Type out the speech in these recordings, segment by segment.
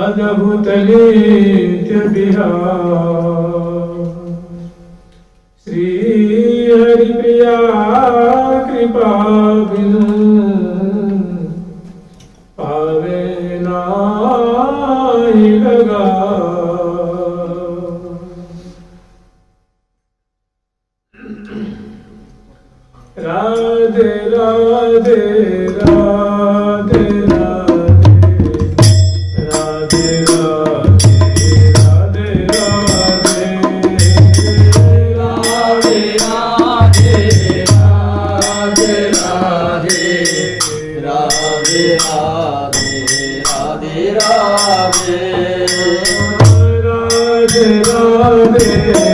अद्भुत नित्य विहार। श्री हरि प्रिया कृपा बिनु पावे नाहि लगा। राधे राधे राधे राधे राधे राधे राधे राधे राधे राधे राधे राधे राधे राधे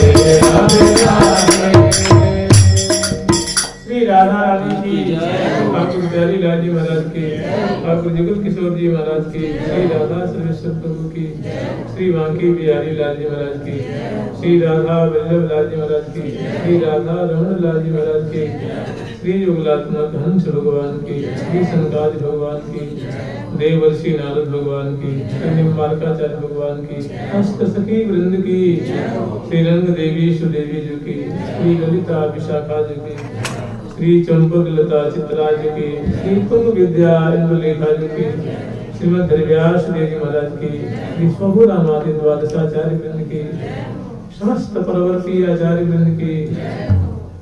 राधे राधे। श्री राधा रानी की ठाकुर बिहारी लाल जी महाराज की, ठाकुर जुगल किशोर जी महाराज की, श्री राधा सर्वेश्वर प्रभु की, श्री बांकी बिहारी लाल जी महाराज की, श्री राधा वल्लभ लाल जी महाराज की, श्री राधा रमण लाल जी महाराज की, श्री युगलात्मक हंस भगवान की, श्री संकाज भगवान की, देवर्षि नारद भगवान की, श्री निम्बारकाचार्य भगवान की, अष्ट सखी वृंद की, श्री रंग देवी सुदेवी जी की, श्री ललिता विशाखा जी की, श्री चंपक लता चित्रा जी की, श्री कुंभ विद्या इंद्रलेखा जी की, श्रीमद हरिव्यास देवी महाराज की, श्री स्वभु रामादि द्वादशाचार्य वृंद की, समस्त परवर्ती आचार्य वृंद की,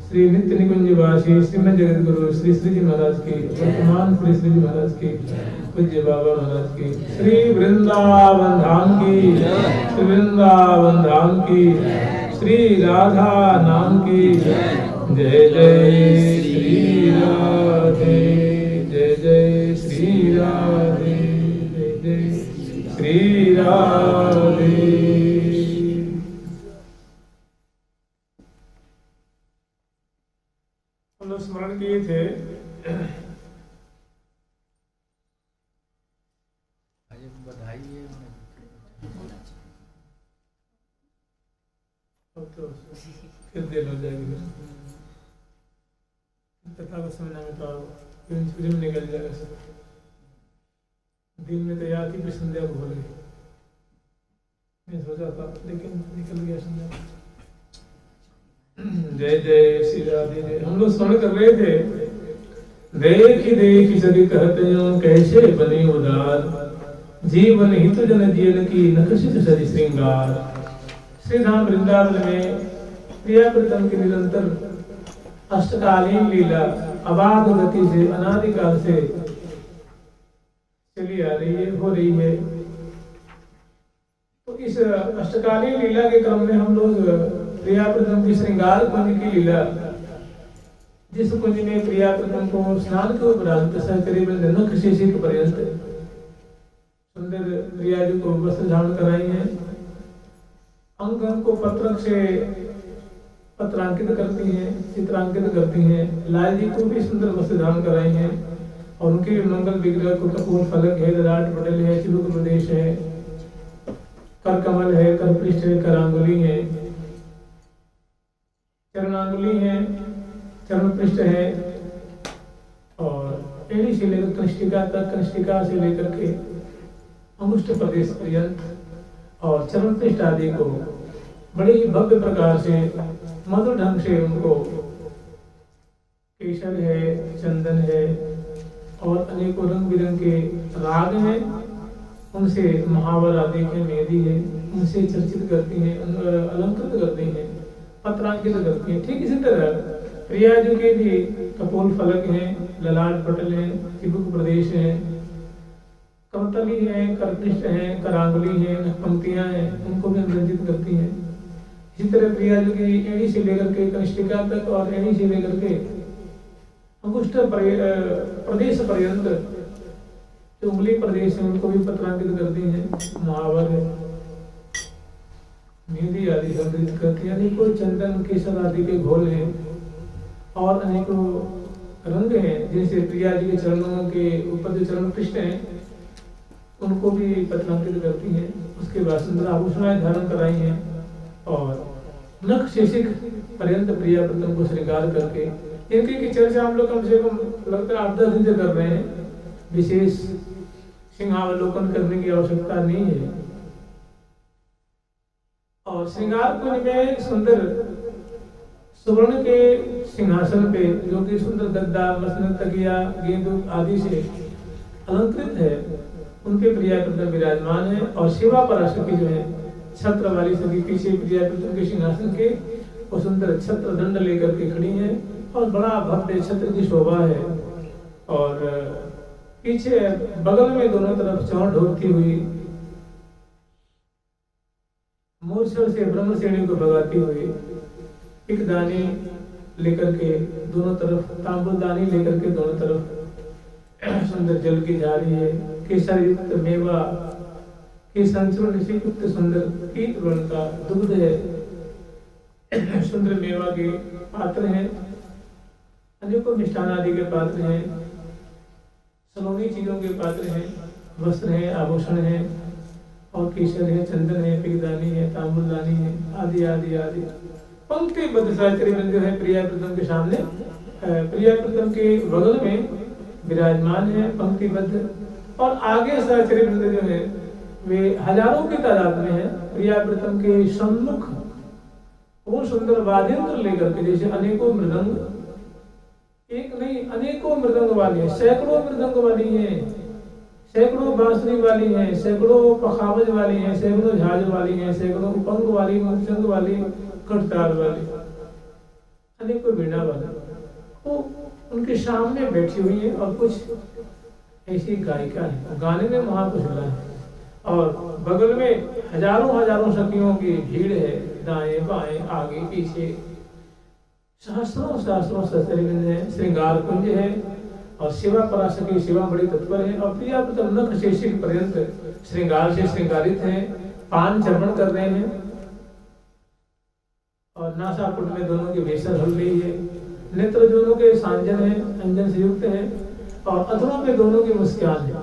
श्री नित्य निकुंज वासी श्रीमद जगत गुरु श्री श्री जी महाराज की, वर्तमान श्री श्री जी महाराज की, पूज्य बाबा महाराज की, श्री वृंदावन धाम की, श्री वृंदावन धाम की, श्री राधा नाम की, जय जय श्री राधे, जय जय श्री राधे, जय जय श्री राधे। हम लोग स्मरण किए थे तो फिर देर हो जाएगी, तथा को समझना में तो निकल जाएगा सब। दिन में तो याद ही भी संध्या भूल गई, मैं सोचा था लेकिन निकल गया संध्या। जय जय श्री राधे जय। हम लोग स्मरण कर रहे थे, देखी देखी सभी कहते हो कैसे बने उदार, जीवन हित जन जीवन की नकशित सरी श्रृंगार। श्री धाम वृंदावन में प्रिया प्रीतम की निरंतर अष्टकालीन लीला अबाध गति से अनादिकाल से चली आ रही है, हो रही है। तो इस अष्टकालीन लीला के क्रम में हम लोग प्रिया प्रीतम की श्रृंगार कुंज की लीला, जिस कुंज में प्रिया प्रीतम को स्नान के उपरांत करीबन नख शिशिर पर्यंत सुंदर प्रिया जी को वस्त्र धारण कराई है, अंग को पत्रक से पत्रांकित करती हैं, चित्रांकित करती हैं, लाल जी को भी सुंदर वस्त्र धारण कराई हैं और उनके भी मंगल विग्रह को कपूर फलक है, ललाट पटल है, चिबुक प्रदेश है, कर कमल है, कर पृष्ठ है, करांगुली है, चरणांगुली है, चरण पृष्ठ है और एड़ी से लेकर कनिष्ठिका तक, कनिष्ठिका से लेकर के अंगुष्ठ प्रदेश पर्यंत और चरण पृष्ठ आदि को बड़े ही भव्य प्रकार से मधुर ढंग से उनको केशर है, चंदन है और अनेकों रंग बिरंग के राग हैं, उनसे महावर आदि के मेहंदी है, उनसे चर्चित करती हैं, अलंकृत करती हैं, पत्रांकित करती हैं। ठीक इसी तरह प्रिया जी के भी कपोल फलक हैं, ललाट पटल हैं, चिबुक प्रदेश हैं, करतली है, करपृष्ठ है, करांगुली है, पंक्तियां हैं, उनको भी रंजित करती हैं। इसी तरह प्रिया जी की एड़ी से लेकर के कनिष्ठिका तक और एड़ी से लेकर के अंगुष्ठ प्रदेश पर्यंत जो उंगली प्रदेश है उनको भी पत्रांकित करती हैं, महावर है, मेहंदी आदि संग्रहित करती हैं, अनेकों चंदन केसर आदि के घोल हैं और अनेकों रंग हैं, जैसे प्रिया जी के चरणों के ऊपर जो चरण पृष्ठ हैं उनको भी पत्रांकित करती हैं। उसके बाद सुंदर आभूषणाएं धारण कराई हैं और नख शेषिक पर्यंत प्रिया प्रीतम को श्रृंगार करके इनकी की चर्चा हम लोग कम से कम लगता है 8-10 दिन से कर रहे हैं। विशेष सिंहावलोकन करने की आवश्यकता नहीं है। और श्रृंगार कुंज में सुंदर सुवर्ण के सिंहासन पे जो कि सुंदर गद्दा, मसनद, तकिया, गेंदू आदि से अलंकृत है, उनके प्रिया प्रीतम विराजमान है। और शिवा पराशक्ति जो है छत्र वाली सभी पीछे प्रिया प्रीतम के सिंहासन के वो सुंदर छत्र दंड लेकर के खड़ी है और बड़ा भव्य छत्र की शोभा है। और पीछे बगल में दोनों तरफ चौड़ ढोकती हुई मूर्छा से ब्रह्मश्रेणी को भगाती हुई एक दानी लेकर के दोनों तरफ, तांबूलदानी लेकर के दोनों तरफ सुंदर जल की झाड़ी है, केसर युक्त मेवा के संचरण से युक्त सुंदर पीत वर्ण का दुग्ध है सुंदर मेवा के पात्र हैं, अनेकों मिष्ठान आदि के पात्र हैं, सलोनी चीजों के पात्र हैं, वस्त्र हैं, आभूषण हैं, और केसर है, चंदन है, पिगदानी है, तांबुलदानी है, आदि आदि आदि पंक्तिबद्ध सहचरी वृंद जो है प्रिया प्रीतम के सामने, प्रिया प्रीतम के बगल में विराजमान है पंक्तिबद्ध। और आगे सहचरी वृंद जो है वे हजारों की तादाद में है। प्रिया प्रीतम के सम्मुख वो सुंदर वाद्यंत्र लेकर के, जैसे अनेकों मृदंग, एक नहीं अनेकों मृदंग वाली है, सैकड़ों मृदंग वाली है, सैकड़ों बांसुरी वाली है, सैकड़ों पखावज वाली है, सैकड़ों झाज वाली है, सैकड़ों उपंग वाली, मुचंग वाली, कटताल वाली, अनेकों वीणा वाली, वो उनके सामने बैठी हुई है। और कुछ ऐसी गायिका है, गाने में महापुरुष है, और बगल में हजारों हजारों सखियों की भीड़ है, दाएं बाएं आगे पीछे, सहस्रों सहस्रों सहस्त्र है, श्रृंगार कुंज है, और शिवा पराशर शिवा बड़ी तत्पर है। और प्रिया प्रीतम नख शेषिक पर्यंत श्रृंगार से श्रृंगारित है, पान चर्पण कर रहे हैं, और नासापुट में दोनों की भेषण हल रही है, नेत्र दोनों के सांजन है, अंजन से युक्त है, और अधरों में दोनों की मुस्कान है,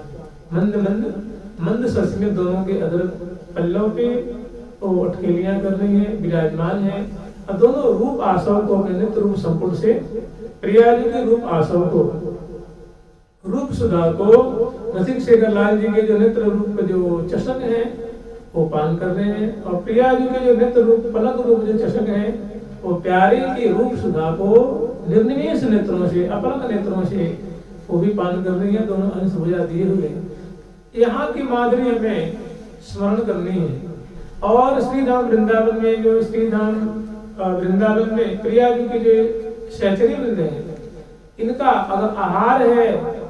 मंद मंद मंद सस में दोनों के अधर पल्लों पे वो अटकेलियां कर रही है, विराजमान है। और दोनों रूप आसव को अपने नित्य रूप संपूर्ण से, प्रिया जी के रूप आसव को, रूप सुधा को रसिक शेखर लाल जी के जो नेत्र रूप जो चषक है वो पान कर रहे हैं, और प्रिया जी के जो नेत्र रूप पलक रूप जो चषक है वो प्यारे की रूप सुधा को निर्निमेष नेत्रों से, अपलक नेत्रों से वो भी पान कर रही है, दोनों अंश भुजा दिए हुए। यहाँ की माधुरी हमें स्मरण करनी है। और श्रीधाम वृंदावन में जो श्रीधाम वृंदावन में प्रिया जी की जो सहचरी वृंद है, इनका अगर आहार है,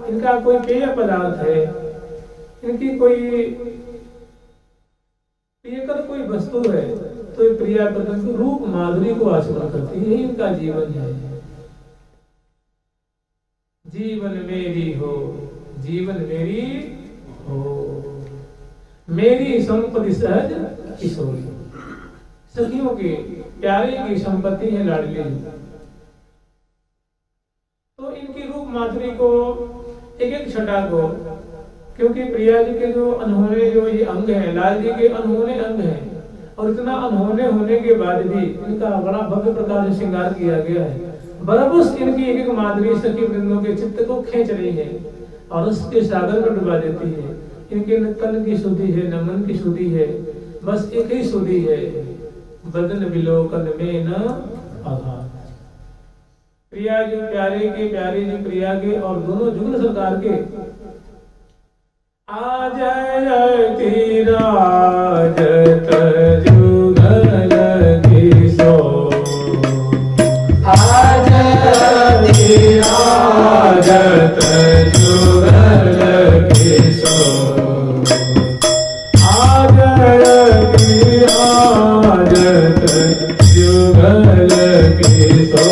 इनका कोई पेय पदार्थ है, इनकी कोई प्रियकर कोई वस्तु है, तो प्रिया प्रीतम की रूप माधुरी को आस्वादन करती है, यही इनका जीवन है। जीवन मेरी हो, जीवन मेरी हो, मेरी संपत्ति सहज किशोरी, सखियों की प्यारे की संपत्ति है लाडली। तो इनकी रूप माधुरी को, एक एक छटा को, क्योंकि प्रिया जी के जो अनहोने जो ये अंग है, लाल जी के अनहोने अंग हैं, और इतना अनहोने होने के बाद भी इनका बड़ा भव्य प्रकार से श्रृंगार किया गया है। बरबस इनकी एक एक माधुरी सखी वृंदों के चित्त को खींच रही है और उसके सागर में डुबा देती है। इनके न तन की शुद्धि है, न मन की शुद्धि है, बस एक ही शुद्धि है, बदन विलोकन में न आघात। प्रिया जी प्यारे के, प्यारे जी प्रिया के, और दोनों जुगल सरकार के। आ जय तीराजत जुगल किशो, आ जय तीराजत जुगल किशो, आ जय तीराजत जुगल किशो,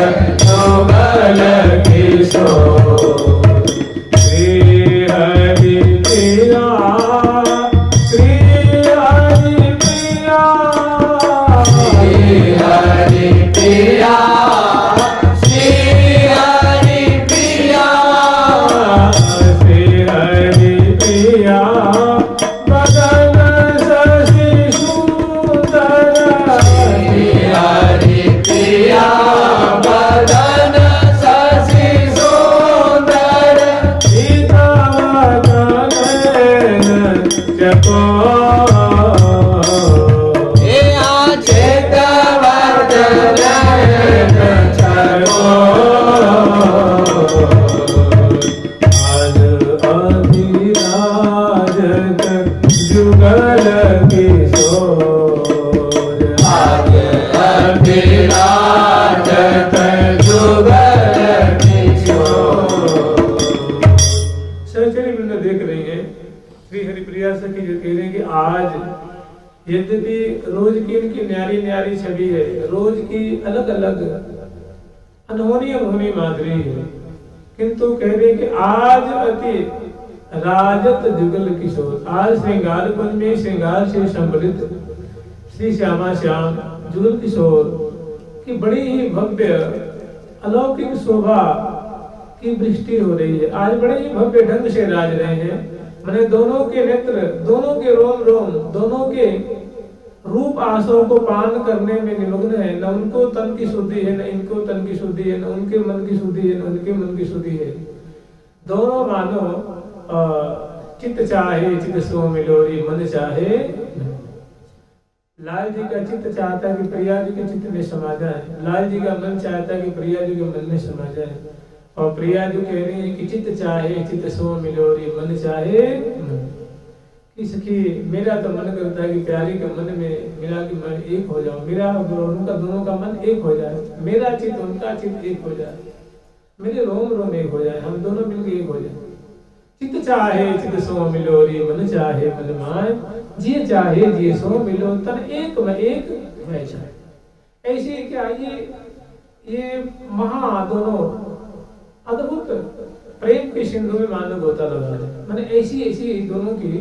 जुगल किशोर श्री हरि प्रिया श्री हरि प्रिया श्री हरि प्रिया श्री हरि प्रिया श्री हरि प्रिया बदन शशि सुंदर श्री हरि प्रिया बदन शशि सुंदर सीतावदन चकोर हे चेतवदन आज अधिराजत जुगल किशोर आज अभिराजत जुगल किशोर। सहचरी वृंद देख रही है श्री हरिप्रिया सखी जो कह रहे हैं कि आज यद्यपि रोज की इनकी न्यारी न्यारी छवि है, रोज की अलग अलग अनहोनी अनहोनी माधुरी है, किंतु कह रहे हैं कि आज अति राजत जुगल किशोर, आज श्रृंगार कुंज में श्रृंगार से संबलित श्री श्यामा श्याम जुगल किशोर की बड़ी ही भव्य अलौकिक शोभा की वृष्टि हो रही है। आज बड़े ही भव्य ढंग से राज रहे हैं। मैंने दोनों के नेत्र, दोनों के रोम रोम, दोनों के रूप आंसुओं को पान करने में निमग्न है। न उनको तन की शुद्धि है, न इनको तन की शुद्धि है, न उनके मन की शुद्धि है, न उनके मन की शुद्धि है। दोनों मानो चित्त चाहे चित्त सो मिलोरी मन चाहे। लाल जी का चित्त चाहता है कि प्रिया जी के चित्त में समा जाए, लाल जी का मन चाहता है कि प्रिया जी के मन में समा जाए, और प्रिया जी कह रही है कि चित्त चाहे चित्त सो मिलोरी मन चाहे। कि सखी मेरा तो मन करता है कि प्यारी के मन में मिला के मैं एक हो जाऊं, मेरा और उनका दोनों का मन एक हो जाए, मेरा चित्त उनका चित्त एक हो जाए, मेरे रोम रोम एक हो जाए, हम दोनों मिलकर एक हो जाए। चित्त चाहे चित्त सो मिलोरी मन चाहे मन माय, जिए चाहे जिए सो मिलो तन एक में एक वह चाहे। ऐसे क्या ये महा दोनों अद्भुत प्रेम के सिंधु में मानो गोता लगा है। मैंने ऐसी ऐसी दोनों की,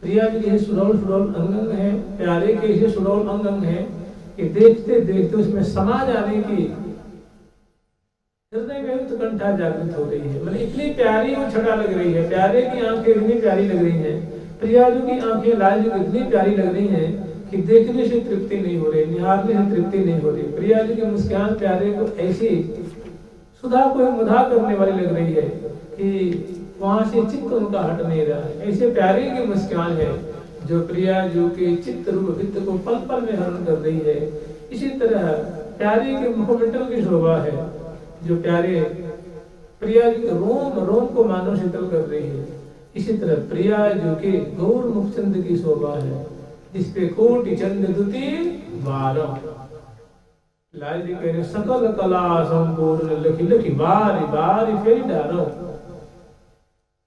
प्रिया जी के सुडौल सुडौल अंग है, प्यारे के ऐसे सुडौल अंग है कि देखते देखते उसमें समा जाने की हृदय में उत्कंठा जागृत हो रही है। मैंने इतनी प्यारी वो छटा लग रही है, प्यारे की आंखें इतनी प्यारी लग रही हैं, प्रिया जी की आंखें लाल जी की इतनी प्यारी लग रही हैं कि देखने से तृप्ति नहीं हो रही, निहारने से तृप्ति नहीं हो रही। प्रिया जी की मुस्कान प्यारे को ऐसी सुधा को मुधा करने वाली लग रही है कि वहां से चित्त उनका हट नहीं रहा है। ऐसे प्यारे की मुस्कान है जो प्रिया जी के चित्त रूप वित्त को पल पल में हरण कर रही है। इसी तरह प्यारे के मुखमंडल की शोभा है जो प्यारे प्रिया जी के रोम रोम को मानो शीतल कर रही है। इसी तरह प्रिया जी के गौर मुखचंद की शोभा है जिसपे कोटि चंद दुति बारह। लाल जी कह रहे सकल कला संपूर्ण लखी लखी बारी बारी फेरी डालो।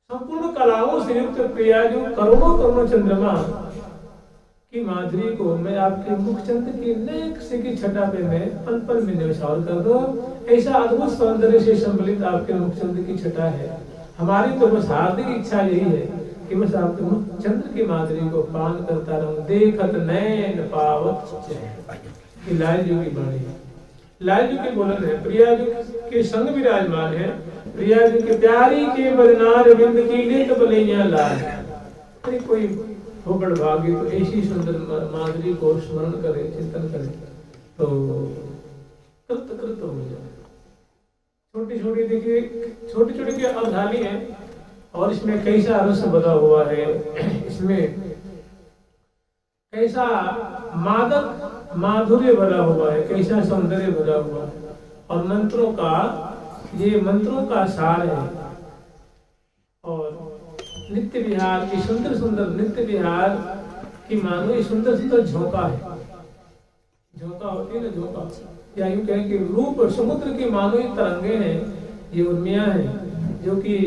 संपूर्ण कलाओं से युक्त प्रिया जो करोड़ों करोड़ों चंद्रमा की माधुरी को मैं आपके मुखचंद की नेक से की छटा पे मैं पल पल में निवार कर दो। ऐसा अद्भुत सौंदर्य से सम्मिलित आपके मुखचंद की छटा है। हमारी तो बस हार्दिक इच्छा यही है कि बस आपके मुखचंद की माधुरी को पान करता रहूं। देखत नैन पावत कि लाल जी की बाणी है, लाल जी के बोलन है, प्रिया जी के संग विराजमान है। प्रिया जी के प्यारी के बदनार बिंद की लेत बलैया लाल। अरे कोई हो बड़भागी तो ऐसी सुंदर माधुरी को स्मरण करे, चिंतन करे तो कृत कृत हो जाए। छोटी छोटी देखिए, छोटी छोटी की अवधानी है और इसमें कैसा रस बना हुआ है, इसमें कैसा मादक माधुर्य भरा हुआ है, कैसा सौंदर्य भरा हुआ है। और मंत्रों का, ये मंत्रों का सार है। और नित्य विहार की सुंदर सुंदर नित्य विहार की मानो ये सुंदर सुंदर झोंका है। झोंका होती है ना, झोंका या यूं कहें कि रूप समुद्र की मानो ये तरंगे हैं, ये उर्मियां हैं जो कि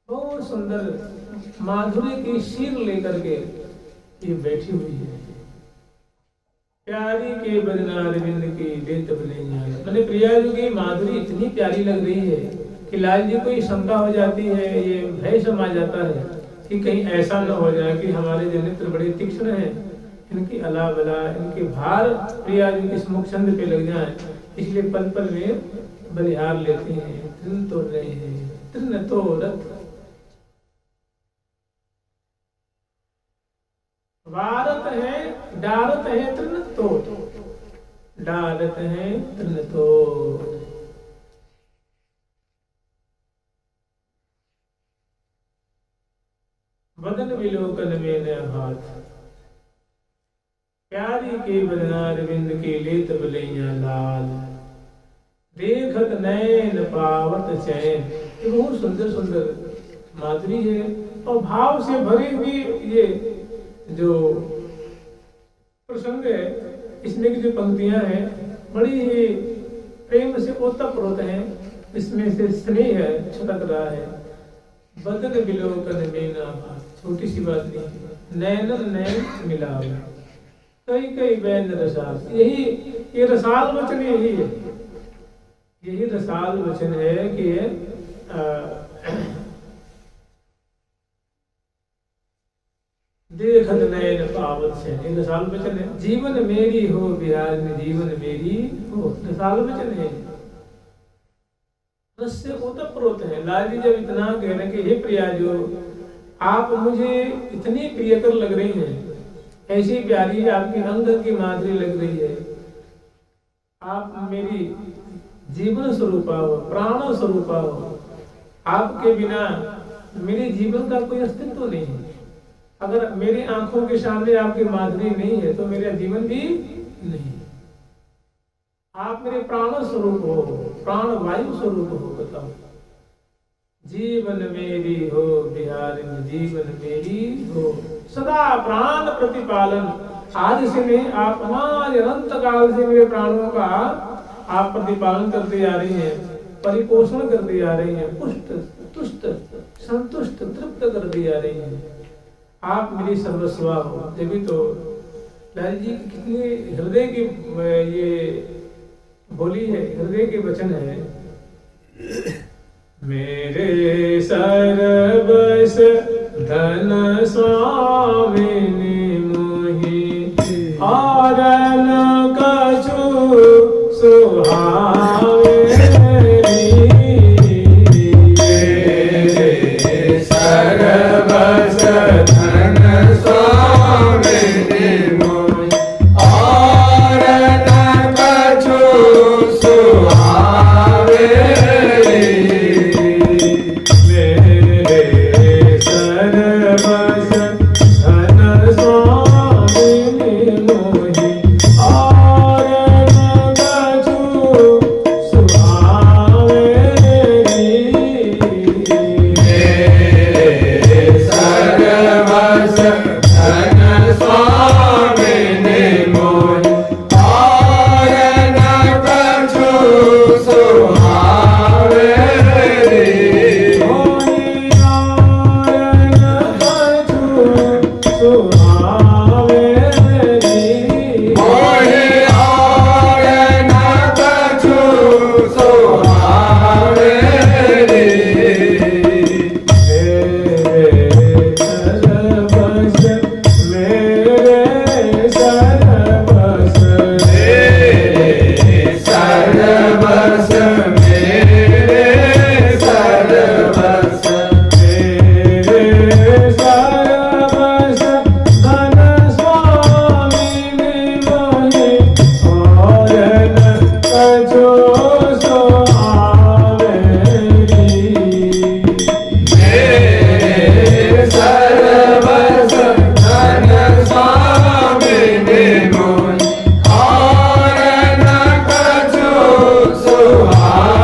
बहुत सुंदर माधुर्य की शीर लेकर के ये बैठी हुई है। प्यारी के बजना अरविंद की लेत बलैया। मैंने प्रिया जी की माधुरी इतनी प्यारी लग रही है कि लाल जी को ये शंका हो जाती है, ये भय समा जाता है कि कहीं ऐसा न हो जाए कि हमारे जो नेत्र बड़े तीक्ष्ण हैं, इनकी अला बला, इनके भार प्रिया जी के मुख छंद पे लग जाए, इसलिए पल पल में बलिहार लेते हैं, तृण तोड़ रहे हैं, तृण तोड़त वारत है, डारत है तृण तोड़, डारत है तृण तोड़। बदन विलोकन में न हाथ, प्यारी के बदनार बिंद के लेत बलैया लाल, देखत नैन पावत चैन। ये बहुत सुंदर सुंदर माधुरी है और भाव से भरी हुई ये जो प्रसंग है, इसमें की जो पंक्तियां हैं बड़ी ही प्रेम से ओतप्रोत हैं, इसमें से स्नेह है छलक रहा है। बदन विलोकन में न हाथ, छोटी सी बात नहीं, नैनन नैन मिलाव, कई कई बैन रसाल। यही ये रसाल वचन यही है, यही रसाल वचन है कि देखत नयन पावत से, ये रसाल वचन है। जीवन मेरी हो बिहार में, जीवन मेरी हो, रसाल वचन है, रस से ओतप्रोत है। लाल जी जब इतना कह रहे कि हे प्रिया जो आप मुझे इतनी प्रियकर लग रही हैं, ऐसी प्यारी है, आपकी अंग की माधुरी लग रही है, आप मेरी जीवन स्वरूपा हो, प्राण स्वरूपा हो, आपके बिना मेरे जीवन का कोई अस्तित्व नहीं है। अगर मेरी आंखों के सामने आपकी माधुरी नहीं है तो मेरा जीवन भी नहीं। आप मेरे प्राण स्वरूप हो, प्राण वायु स्वरूप हो, बताओ। जीवन मेरी हो बिहार में, जीवन मेरी हो, सदा प्राण प्रतिपालन। आज से नहीं, आप हमारे अनंत काल से मेरे प्राणों का आप प्रतिपालन करते आ रही हैं, परिपोषण करते आ रही हैं, पुष्ट तुष्ट संतुष्ट तृप्त करते आ रही हैं। आप मेरी सर्वस्वा हो। तभी तो लाल जी कितनी हृदय की ये बोली है, हृदय के वचन है। मेरे सर्वस धन स्वामिनी मोहि, और न कछु सुहावे। मेरे सर्वस धन स्वामिनी मोहि, और न कछु सुहावे। मेरे सर्वस धन स्वामिनी मोहि, और न कछु सुहावे। मेरे सर्वस धन स्वामिनी मोहि, और न कछु सुहावे। मोहि और न कछु सुहावे। मेरे सर्वस मेरे सर्वस मेरे सर्वस धन स्वामिनी मोहि, और न कछु सुहावे।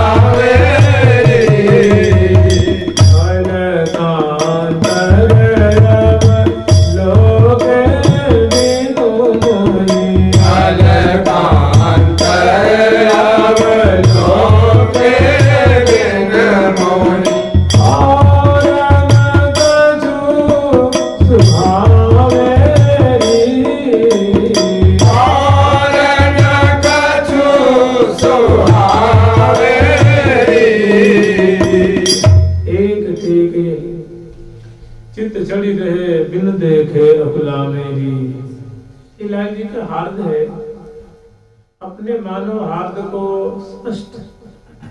भावे एक टेक चित्त चढ़ी रहे बिन देखे अकुला मेरी। ये लाल जी का हार्द है, अपने मानव हार्द को स्पष्ट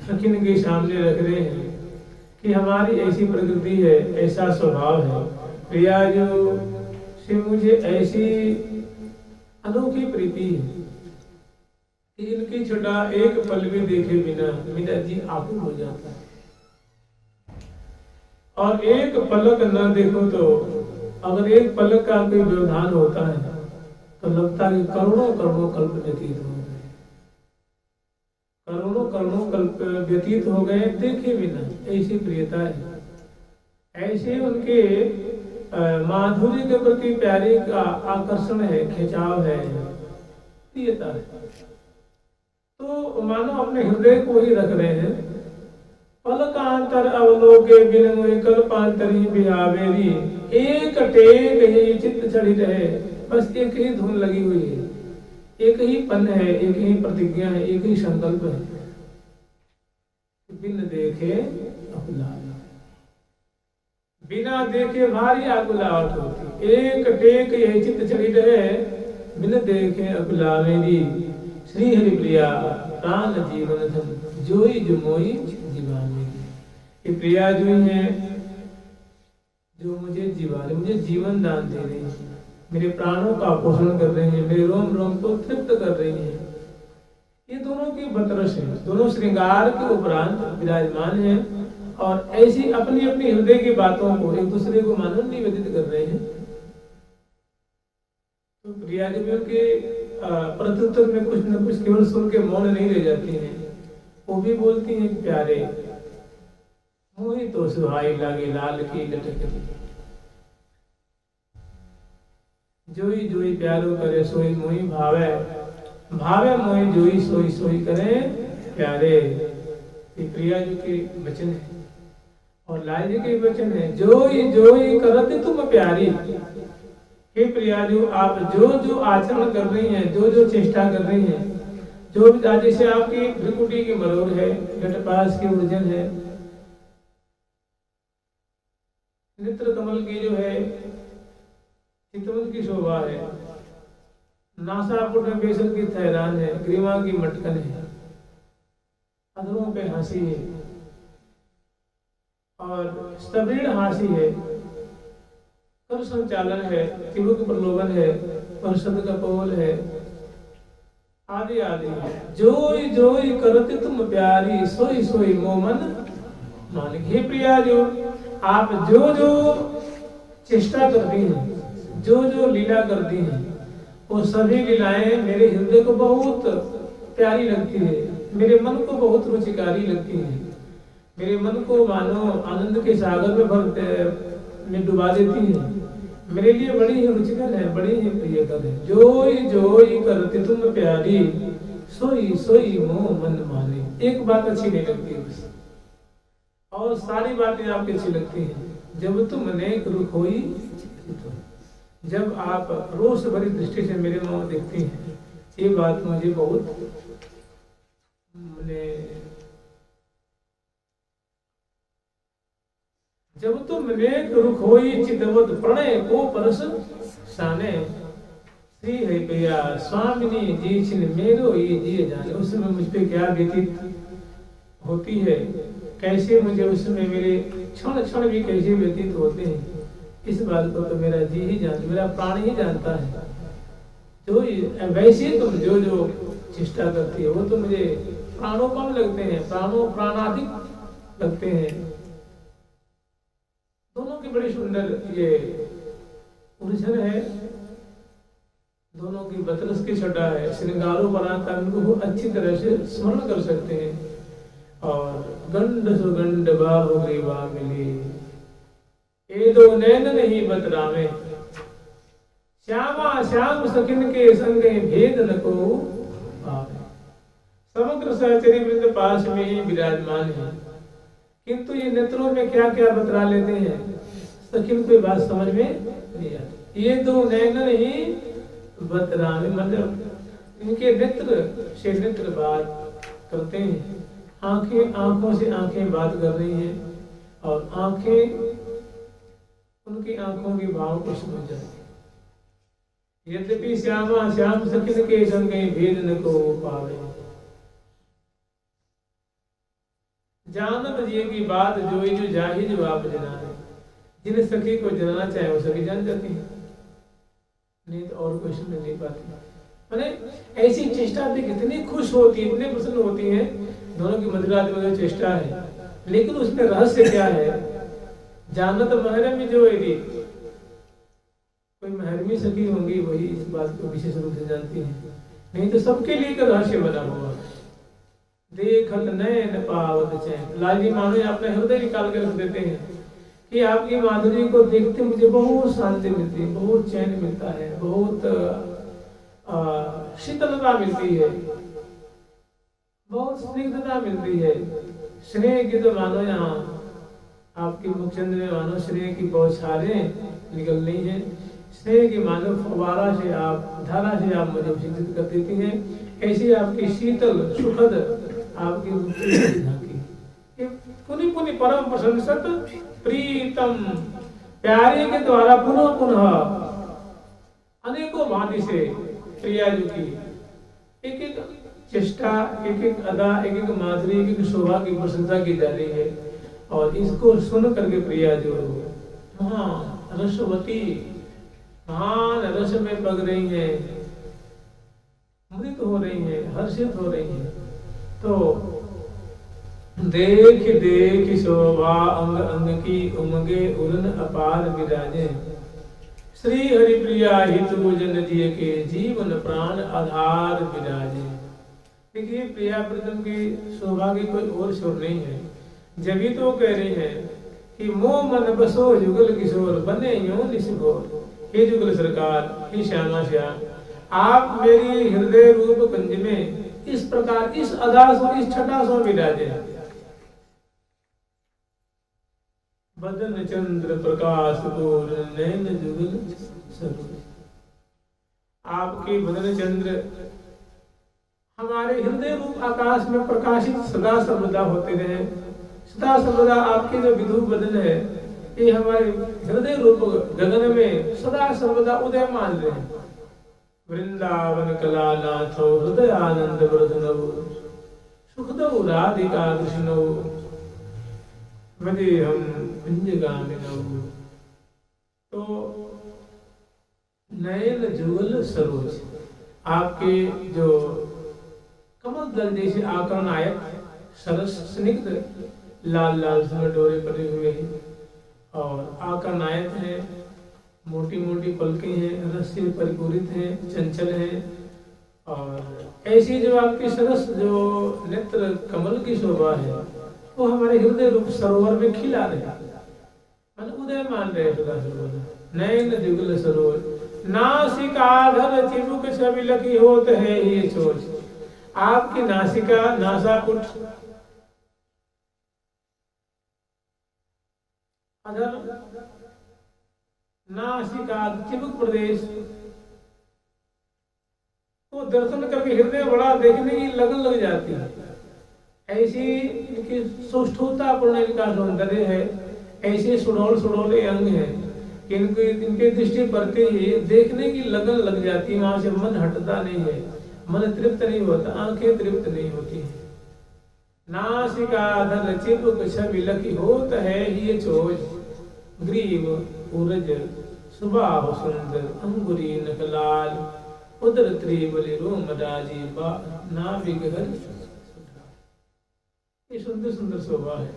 सखिन के सामने रख रहे हैं कि हमारी ऐसी प्रकृति है, ऐसा स्वभाव है, प्रिया जो से मुझे ऐसी अनोखी प्रीति है कि इनकी छटा एक पल भी देखे बिना मेरा जी आकुल हो जाता है। और एक पलक न देखो तो अगर एक पलक का कोई व्यवधान होता है तो लगता है कि करोड़ों करोड़ों कल्प व्यतीत हो गए, करोड़ों करोड़ों कल्प व्यतीत हो गए देखे बिना। ऐसी प्रियता है, ऐसे उनके माधुर्य के प्रति प्यारे का आकर्षण है, खिंचाव है, प्रियता है। तो मानो अपने हृदय को ही रख रहे हैं। पलकांतर अवलोके बिन मोहि कल्पांतरी बिहावेरी। एक टेक ही चित्त चढ़ी रहे, बस एक ही धुन लगी हुई है, एक ही पन है, एक ही प्रतिज्ञा है, एक ही संकल्प है, बिन देखे अकुलाहट, बिना देखे भारी आकुलाहट होती। एक टेक यही चित्त चढ़ी रहे बिन देखे अकुला मेरी। श्री हरि प्रिया प्राण जीवन धन जोई जो मोई जीवा मेरी। ये प्रिया जो है जो मुझे जीवा, मुझे जीवन दान दे रही है, मेरे प्राणों का पोषण कर रही है, मेरे रोम रोम को तृप्त कर रही है। ये दोनों की बतरस है, दोनों श्रृंगार के उपरांत विराजमान है और ऐसी अपनी अपनी हृदय की बातों को एक दूसरे को मानो निवेदित कर रहे हैं। तो प्रिया जी भी उनके प्रत्युत्तर में कुछ न कुछ केवल सुन के मौन नहीं रह जाती हैं, वो भी बोलती हैं प्यारे मोहि तो सुहाई लागे लाल की लटक। जोई जोई प्यारो करे सोई मोहि भावे, भावे मोहि जोई सोई सोई करे प्यारे। ये प्रिया जी के वचन है और लाल जी के वचन है। जोई जोई करत तुम प्यारी। हे प्रिया जी, आप जो जो आचरण कर रही हैं, जो जो चेष्टा कर रही हैं, जो जैसे आपकी त्रिकुटी की मरोड़ है, घटपास की उर्जन है, नेत्र कमल की जो है चितवन की शोभा है, नासापुट में बेसन की थैरान है, ग्रीवा की मटकन है, अधरों पे हंसी है और स्तब्रीण हासी है, कर संचालन है, तिरुक प्रलोभन है, परिषद का पोल है, आदि आदि है। जोई जोई करते तुम प्यारी सोई सोई मोमन मालिक। हे प्रिया जो आप जो जो चेष्टा करती हैं, जो जो लीला करती हैं, वो सभी लीलाएं मेरे हृदय को बहुत प्यारी लगती है, मेरे मन को बहुत रुचिकारी लगती है, मेरे मन को मानो आनंद के सागर में में डुबा देती है। मेरे लिए बड़ी ही रुचिकर है, बड़ी ही प्रियकर है। जोई जोई करते तुम प्यारी सोई सोई मोह मन माने। एक बात अच्छी नहीं लगती बस, और सारी बातें आपकी अच्छी लगती हैं। जब तुम अनेक रुख होई, जब आप रोष भरी दृष्टि से मेरे मुंह देखती हैं, ये बात मुझे बहुत जब तुम अनेक रुख होई चितवत प्रणय को परस साने। श्री हरि प्रिया स्वामिनी जी छिन मेरो ये जी जाने। उस समय मुझ पे क्या व्यतीत होती है, कैसे मुझे उस समय मेरे क्षण क्षण भी कैसे व्यतीत होते हैं, इस बात को तो मेरा जी ही जानता, मेरा प्राण ही जानता है। जो वैसे तुम जो जो चेष्टा करती है वो तो मुझे प्राणोपम लगते हैं, प्राणाधिक लगते हैं। दोनों की बड़ी सुंदर ये उलझन है, दोनों की बतरस की छटा है, श्रृंगारों बनाता उनको अच्छी तरह से स्मरण कर सकते हैं। और गंड सुगंड बाहु ग्रीवा मिली, ए दो नैन नहीं बतरामे, श्यामा श्याम सखिन के संग भेद न को पावे। समग्र सहचरी वृंद पास में ही विराजमान है, किंतु ये नेत्रों में क्या क्या बतरा लेते हैं, सखिन कोई बात समझ में नहीं आती। ये दो नैन नहीं बतरामे, मतलब इनके नेत्र से नेत्र बात करते हैं। आंखें, आंखों से आंखें बात कर रही हैं और आंखें उनकी आंखों के भाव को समझ जाती हैं। यद्यपि श्यामा श्याम सखिन के संग कहीं भेद न को पावे, जानत जी की बात जोई जो जाहि जो आप जनाए। जिन सखी को जनाना चाहे वो सखी जान जाती है, नहीं तो और कोई सुन नहीं पाती। मैंने ऐसी चेष्टा देख इतनी खुश होती है, इतने प्रसन्न होती है, दोनों की मधुरात्मक चेष्टा है, लेकिन उसमें रहस्य क्या है? जानत महरम जो है, कोई महरमी सखी होंगी वही इस बात को विशेष रूप से जानती है, नहीं तो सबके लिए का रहस्य बना हुआ। देखत नैन पावत चैन, लाल जी मानो अपने हृदय निकाल कर रख देते हैं कि आपकी माधुरी को देखते मुझे बहुत शांति मिलती है, बहुत चैन मिलता है, बहुत शीतलता मिलती है, बहुत स्निग्धता मिलती है। स्नेह की तो मानो यहाँ आपकी मुखचंद्र में मानो स्नेह की बौछारें निकल रही हैं। स्नेह की मानो फवारा से आप, धारा से आप मुझे विचलित कर देती हैं। ऐसी आपकी शीतल सुखद आपकी झांकी, पुनि पुनि परम प्रशंसत प्रीतम, प्यारे के द्वारा पुनः पुनः अनेकों भांति से प्रिया जी की एक एक चेष्टा, एक एक अदा, एक एक माधुरी, एक एक शोभा की प्रशंसा की जा रही है। और इसको सुन करके प्रिया जो रसवती महान रस में पग रही है, मृत हो रही है, हर्षित हो रही है। तो देख देख शोभा अंग अंग की उमगे उलन अपार विराजे। श्री हरि प्रिया हितु जन जिय के जीवन प्राण आधार विराजे। देखिए प्रिया प्रीतम की शोभा की कोई और शोर नहीं है। जब ही तो कह रहे हैं कि मोह मन बसो युगल किशोर बने यूं निशोर। हे जुगल सरकार, हे श्यामा श्याम, आप मेरी हृदय रूप कुंज में इस प्रकार इस अदा सो, इस छटा सो विराजे। बदन चंद्र प्रकाश पूर्ण नैन जुगल सरोज। आपके बदन चंद्र हमारे हृदय रूप आकाश में प्रकाशित सदा सर्वदा होते रहे। सदा सर्वदा आपके जो विधु बदन है ये हमारे हृदय रूप गगन में सदा सर्वदा उदयमान रहे। वृंदावन कला नाथो हृदय आनंद वर्धनव, सुखदव राधिका कृष्णव, वदे हम कुंजगामिनव। तो नयन जुगल सरोज, आपके जो कमल दल जैसे आकरण आयत सरस स्निग्ध लाल लाल सुंदर डोरे पड़े हुए हैं और आकरण आयत है, मोटी मोटी पलकें हैं, रस से परिपूरित हैं, चंचल हैं। और ऐसी जो आपकी सरस जो नेत्र कमल की शोभा है वो हमारे हृदय रूप सरोवर में खिला रहे, मन उदय मान रहे सदा सर्वदा। नयन जुगल सरोज, नासिकाधर चिबुक छवि लगी होत है ये सोच। आपकी नासिका, नासापुट, अधर, नासिका, चिबुक प्रदेश को दर्शन करके हृदय बड़ा देखने की लगन लग जाती है। ऐसी इनकी सुष्ठुतापूर्ण इनका सौंदर्य है, ऐसे सुडौल सुडौले अंग है कि इनके दृष्टि पड़ते ही देखने की लगन लग जाती है। वहां से मन हटता नहीं है, मन तृप्त नहीं होता, आंखें तृप्त नहीं होती है। नासिकाधर चिबुक छवि लगी होत है ये चोज। ग्रीव उरज सुबाहु सुंदर, अंगुरी नख लाल, उदर त्रिबली रोम राजीव, नाभिक हरि सुधा। ये सुंदर सुंदर शोभा है।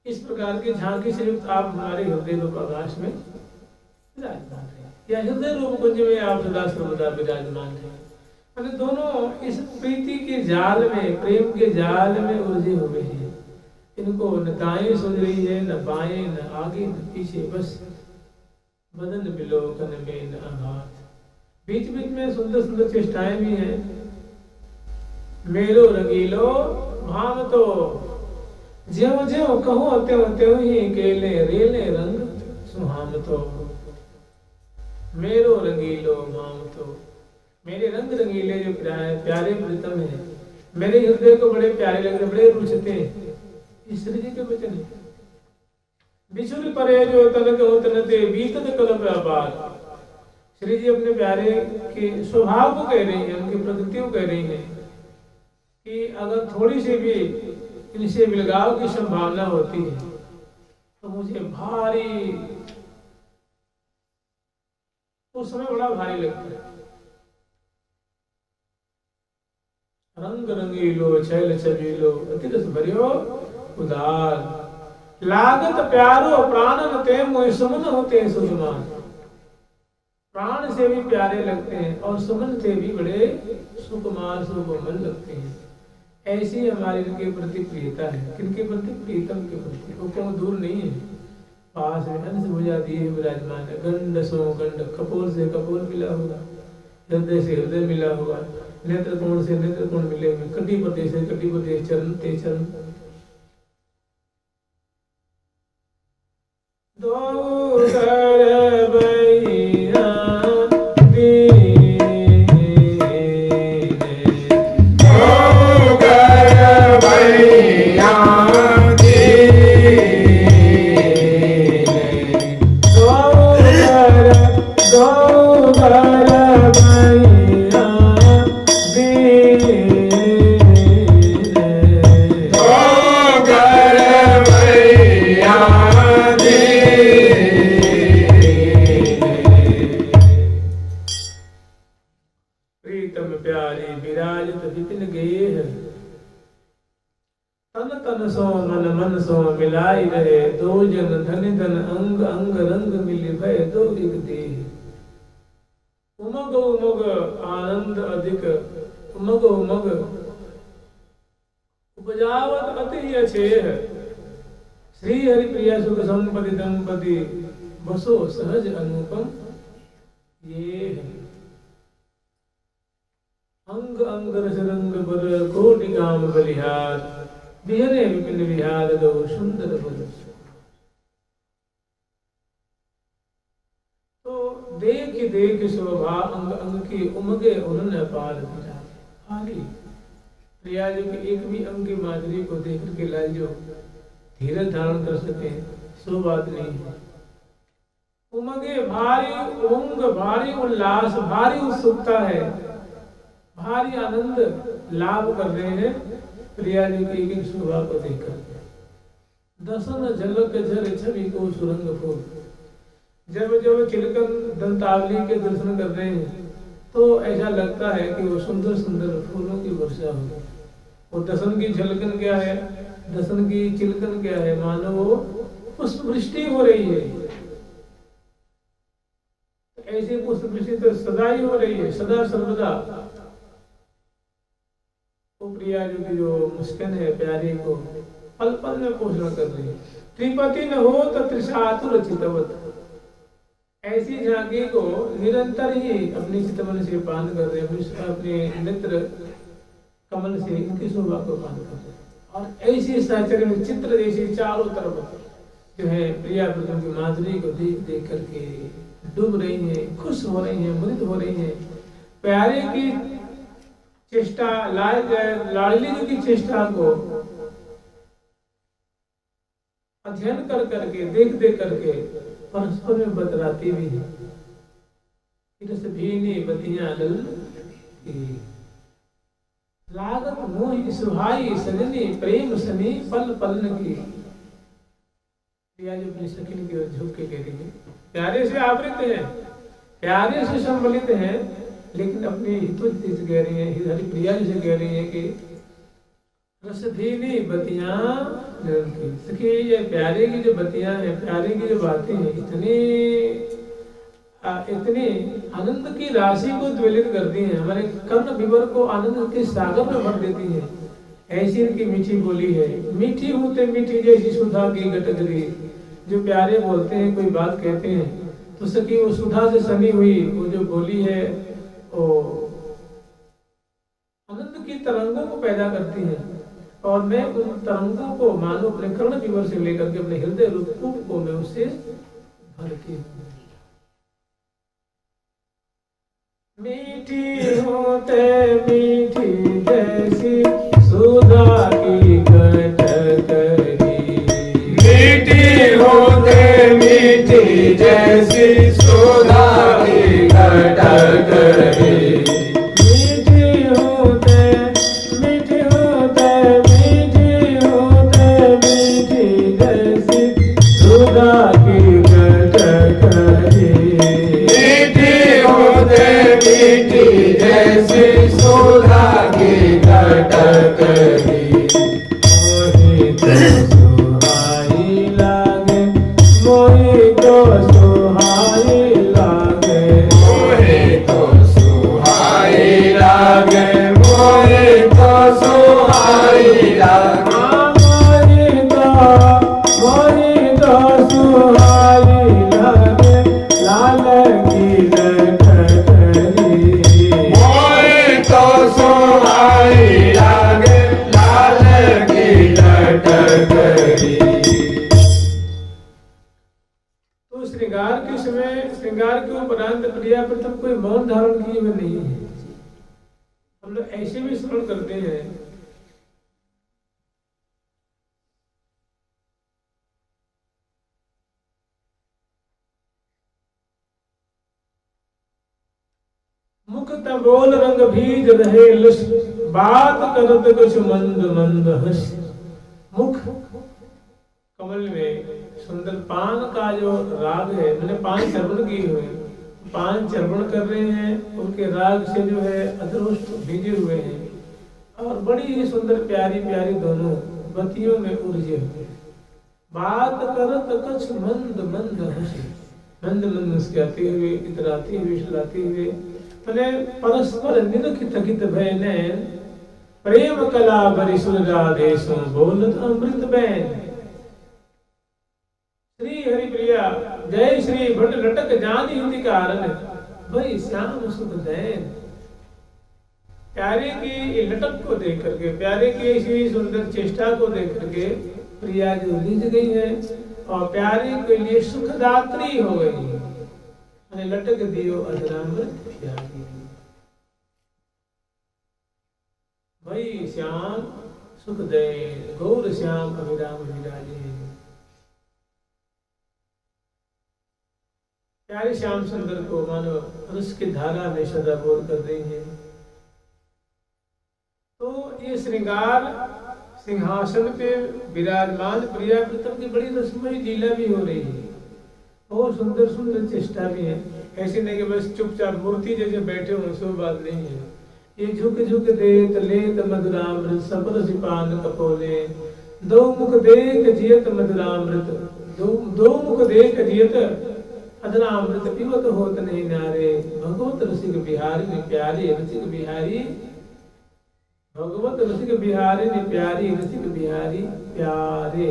इस प्रकार के झांकी से युक्त आप हमारे हृदय रूप आकाश में विराजमान है, या हृदय रूप कुंज में आप सदा सर्वदा विराजमान है। मैंने दोनों इस प्रीति के जाल में, प्रेम के जाल में उलझे हुए हैं। इनको न दाएं सुन रही है, न बाएं, न आगे न पीछे, बस बदन बिलोकन में न आघात। बीच बीच में सुंदर सुंदर चेष्टाएं भी हैं। मेरो रंगीलो भाम तो ज्यों ज्यों कहो त्यों त्यों ही केले रेले रंग सुहाम तो। मेरो रंगीलो माम तो, मेरे रंग रंगीले जो प्यारे प्रीतम है, मेरे हृदय को बड़े प्यारे लगते, बड़े रुचते हैं। इस श्री जी के वचन है। बिछुर परे जो तन को तनते बीतत कलप अपार। श्री जी अपने प्यारे के स्वभाव को कह रही है, उनकी प्रकृति को कह रही है कि अगर थोड़ी सी भी इनसे विलगाव की संभावना होती है तो मुझे भारी, उस समय बड़ा भारी लगता है। रंग रंगीलो छैल छबीलो अति रस भरियो उदार, लागत प्यारो प्राणन ते मोह सुमन होते सुषमान। प्राण से भी प्यारे लगते हैं और सुमन से भी बड़े सुकुमार सुकोमल लगते हैं। ऐसी हमारी इनके प्रति प्रियता है। किनके प्रति? प्रीतम के प्रति। वो क्यों दूर नहीं है, पास में अंश भुजा दिए विराजमान है। गंड सो गंड, कपोल से कपोल मिला होगा, हृदय से हृदय मिला होगा, नेत्र कोण से नेत्र कोण मिले हुए, कटी प्रदेश से कटी प्रदेश, चरण ते चरण। दो कर बैया मिलाई रहे, दो जन धन धन अंग अंग रंग मिले भय दो एक देह। उमग उमग आनंद अधिक, उमग उमग उपजावत अति अछेह। श्री हरि प्रिया सुख संपति दंपति बसो सहज अनुपम ये। अंग अंग रस रंग बर कोटि काम बलिहार, बिहरे विपिन विहार दो सुंदर बल। तो देख शोभा अंग अंग की उमगे उन्होंने पाल दिया। आगे प्रिया जी के एक भी अंग की माधुरी को देख करके लाल जो धीरज धारण कर सके, सो बात नहीं है। उमगे भारी उंग, भारी उल्लास, भारी उत्सुकता है, भारी आनंद लाभ कर रहे हैं प्रिया जी की एक शोभा को देखकर। दसन झलक झर छवि को सुरंग फूल। जब जब चिलकन दंतावली के दर्शन कर रहे हैं तो ऐसा लगता है कि वो सुंदर सुंदर फूलों की वर्षा हो। वो दसन की झलकन क्या है, दसन की चिलकन क्या है, मानो वो पुष्प वृष्टि हो रही है। ऐसी पुष्प वृष्टि तो सदा ही हो रही है, सदा सर्वदा। प्रिया जी की जो मुस्कान है प्यारे को पल पल में पोषण कर रही है। त्रिपति न हो तो त्रिशातुर चितवत। ऐसी झांकी को निरंतर ही अपनी चितवन से पान कर रहे, अपने नेत्र कमल से इनकी शोभा को पान कर रहे। और ऐसी साचर्य में चित्र जैसी चारों तरफ जो है प्रिया प्रीतम की माधुरी को देख देख करके डूब रही है, खुश हो रही है, मुग्ध हो रही है। प्यारे की चेष्टा, लाडली जी की चेष्टा को अध्ययन कर करके, देख देख करके परस्पर में बतलाती भी है। भीनी बतियां लल लागत मोहि सुहाई सजनी, प्रेम सनी पल पलन की। प्रिया जी अपनी सखी की ओर झुक के कह रही है, प्यारे से आवृत है, प्यारे से संबलित है, लेकिन अपनी हितवती से कह रही है, हरि प्रिया जी से कह रही है कि रसधीनी बतियां सखी, ये प्यारे की जो बतियां हैं, प्यारे की जो बातें हैं, इतनी आनंद की राशि को ज्वलित करती हैं, हमारे कर्ण विवर को आनंद के सागर में भर देती हैं। ऐसी इनकी मीठी बोली है, मीठी होते मीठी जैसी सुधा की गटगरी। जो प्यारे बोलते हैं, कोई बात कहते हैं तो सखी वो सुधा से सनी हुई वो जो बोली है वो आनंद की तरंगों को पैदा करती है। और मैं उन तरंगों को मानो अपने कर्ण विवर से लेकर के अपने हृदय रूप को मैं उससे भरती हूँ। होते मीठी जैसी सुधा की कटकरी। मीठी होते मीठी जैसी सुधा की कटकरी। मीठी होते मीठी होते मीठी होते मीठी जैसी सुधा की कटकरी। मीठी होते मीठी जैसी सुधा की कटकरी। मोहि तो सुहाई लागे, मोहि तो सुहाई लागे, मोहि तो सुहाई लागे, मोहि तो सुहाई लागे। मोहि तो सुहाई लागे, लाल की लटकरी। मोहि तो सुहाई लागे, लाल की लटकरी। तो श्रृंगार के समय, श्रृंगार के उपरांत प्रिया प्रथम कोई मौन धारण किए हुए नहीं है। हम लोग ऐसे भी स्मरण करते हैं। मुख तबोल रंग भीज रहे लुस, बात करत कुछ मंद मंद हंस। मुख कमल में सुंदर पान का जो राग है, मैंने पान चर्वण किए हुए, पान चर्वण कर रहे हैं, उनके राग से जो है अधरोष्ट भीजे हुए हैं और बड़ी ही सुंदर प्यारी प्यारी दोनों बतियों में उलझे हुए। बात करत कुछ मंद मंद हंसी, मंद मंद मुस्कुराते हुए, इतराते हुए, सुलाते हुए, तने परस्पर निरख थकित भय नैन, प्रेम कला बरि सुर राधे सो बोलत अमृत बैन। श्री हरि प्रिया जय श्री भट लटक जानी हिंदी कारण, भाई श्याम सुख दैन। प्यारे की लटक को देख करके, प्यारे की इसी सुंदर चेष्टा को देख करके प्रिया जो रिझ गई है और प्यारे के लिए सुखदात्री हो गई। लटक दियो अधरामृत प्यारी, भाई श्याम सुख दे, गौर श्याम अभिराम विराजे। प्यारे श्याम सुंदर को मानो रस की धारा में सदा बोल कर रही है। तो ये श्रृंगार सिंहासन पे विराजमान प्रिया प्रीतम की बड़ी रसमयी लीला भी हो रही है और सुंदर सुंदर चेष्टा भी है। ऐसे नहीं कि बस चुपचाप मूर्ति जैसे बैठे हो, सो बात नहीं है। ये झुक झुक देत लेत मधुरामृत, सब रस पान कपोले। दो मुख देख जियत मधुरामृत, दो मुख देख जियत अधरामृत, पिबत होत नहीं नारे। भगवत रसिक बिहारी ने प्यारे रसिक बिहारी, भगवत रसिक बिहारी ने प्यारी रसिक बिहारी प्यारे।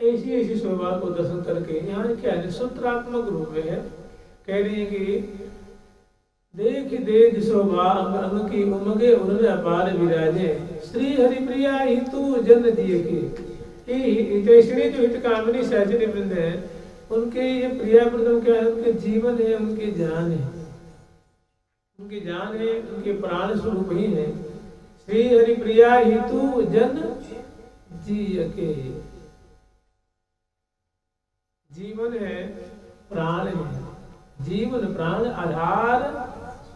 ऐसी ऐसी शोभा को दर्शन करके यहाँ क्या है, सूत्रात्मक रूप में है। कह रही है कि देख देख शोभा अंग अंग की उमगे उन्होंने अपार विराजे। श्री हरि प्रिया ही तू जन दिए की हितैषिणी जो हित कामनी सहजनी वृंद है, उनके ये प्रिया प्रथम क्या है, उनके जीवन है, उनकी जान है, उनकी जान है, उनके प्राण स्वरूप ही है। श्री हरि प्रिया ही तू जन जिय के, जीवन है, प्राण है, जीवन प्राण आधार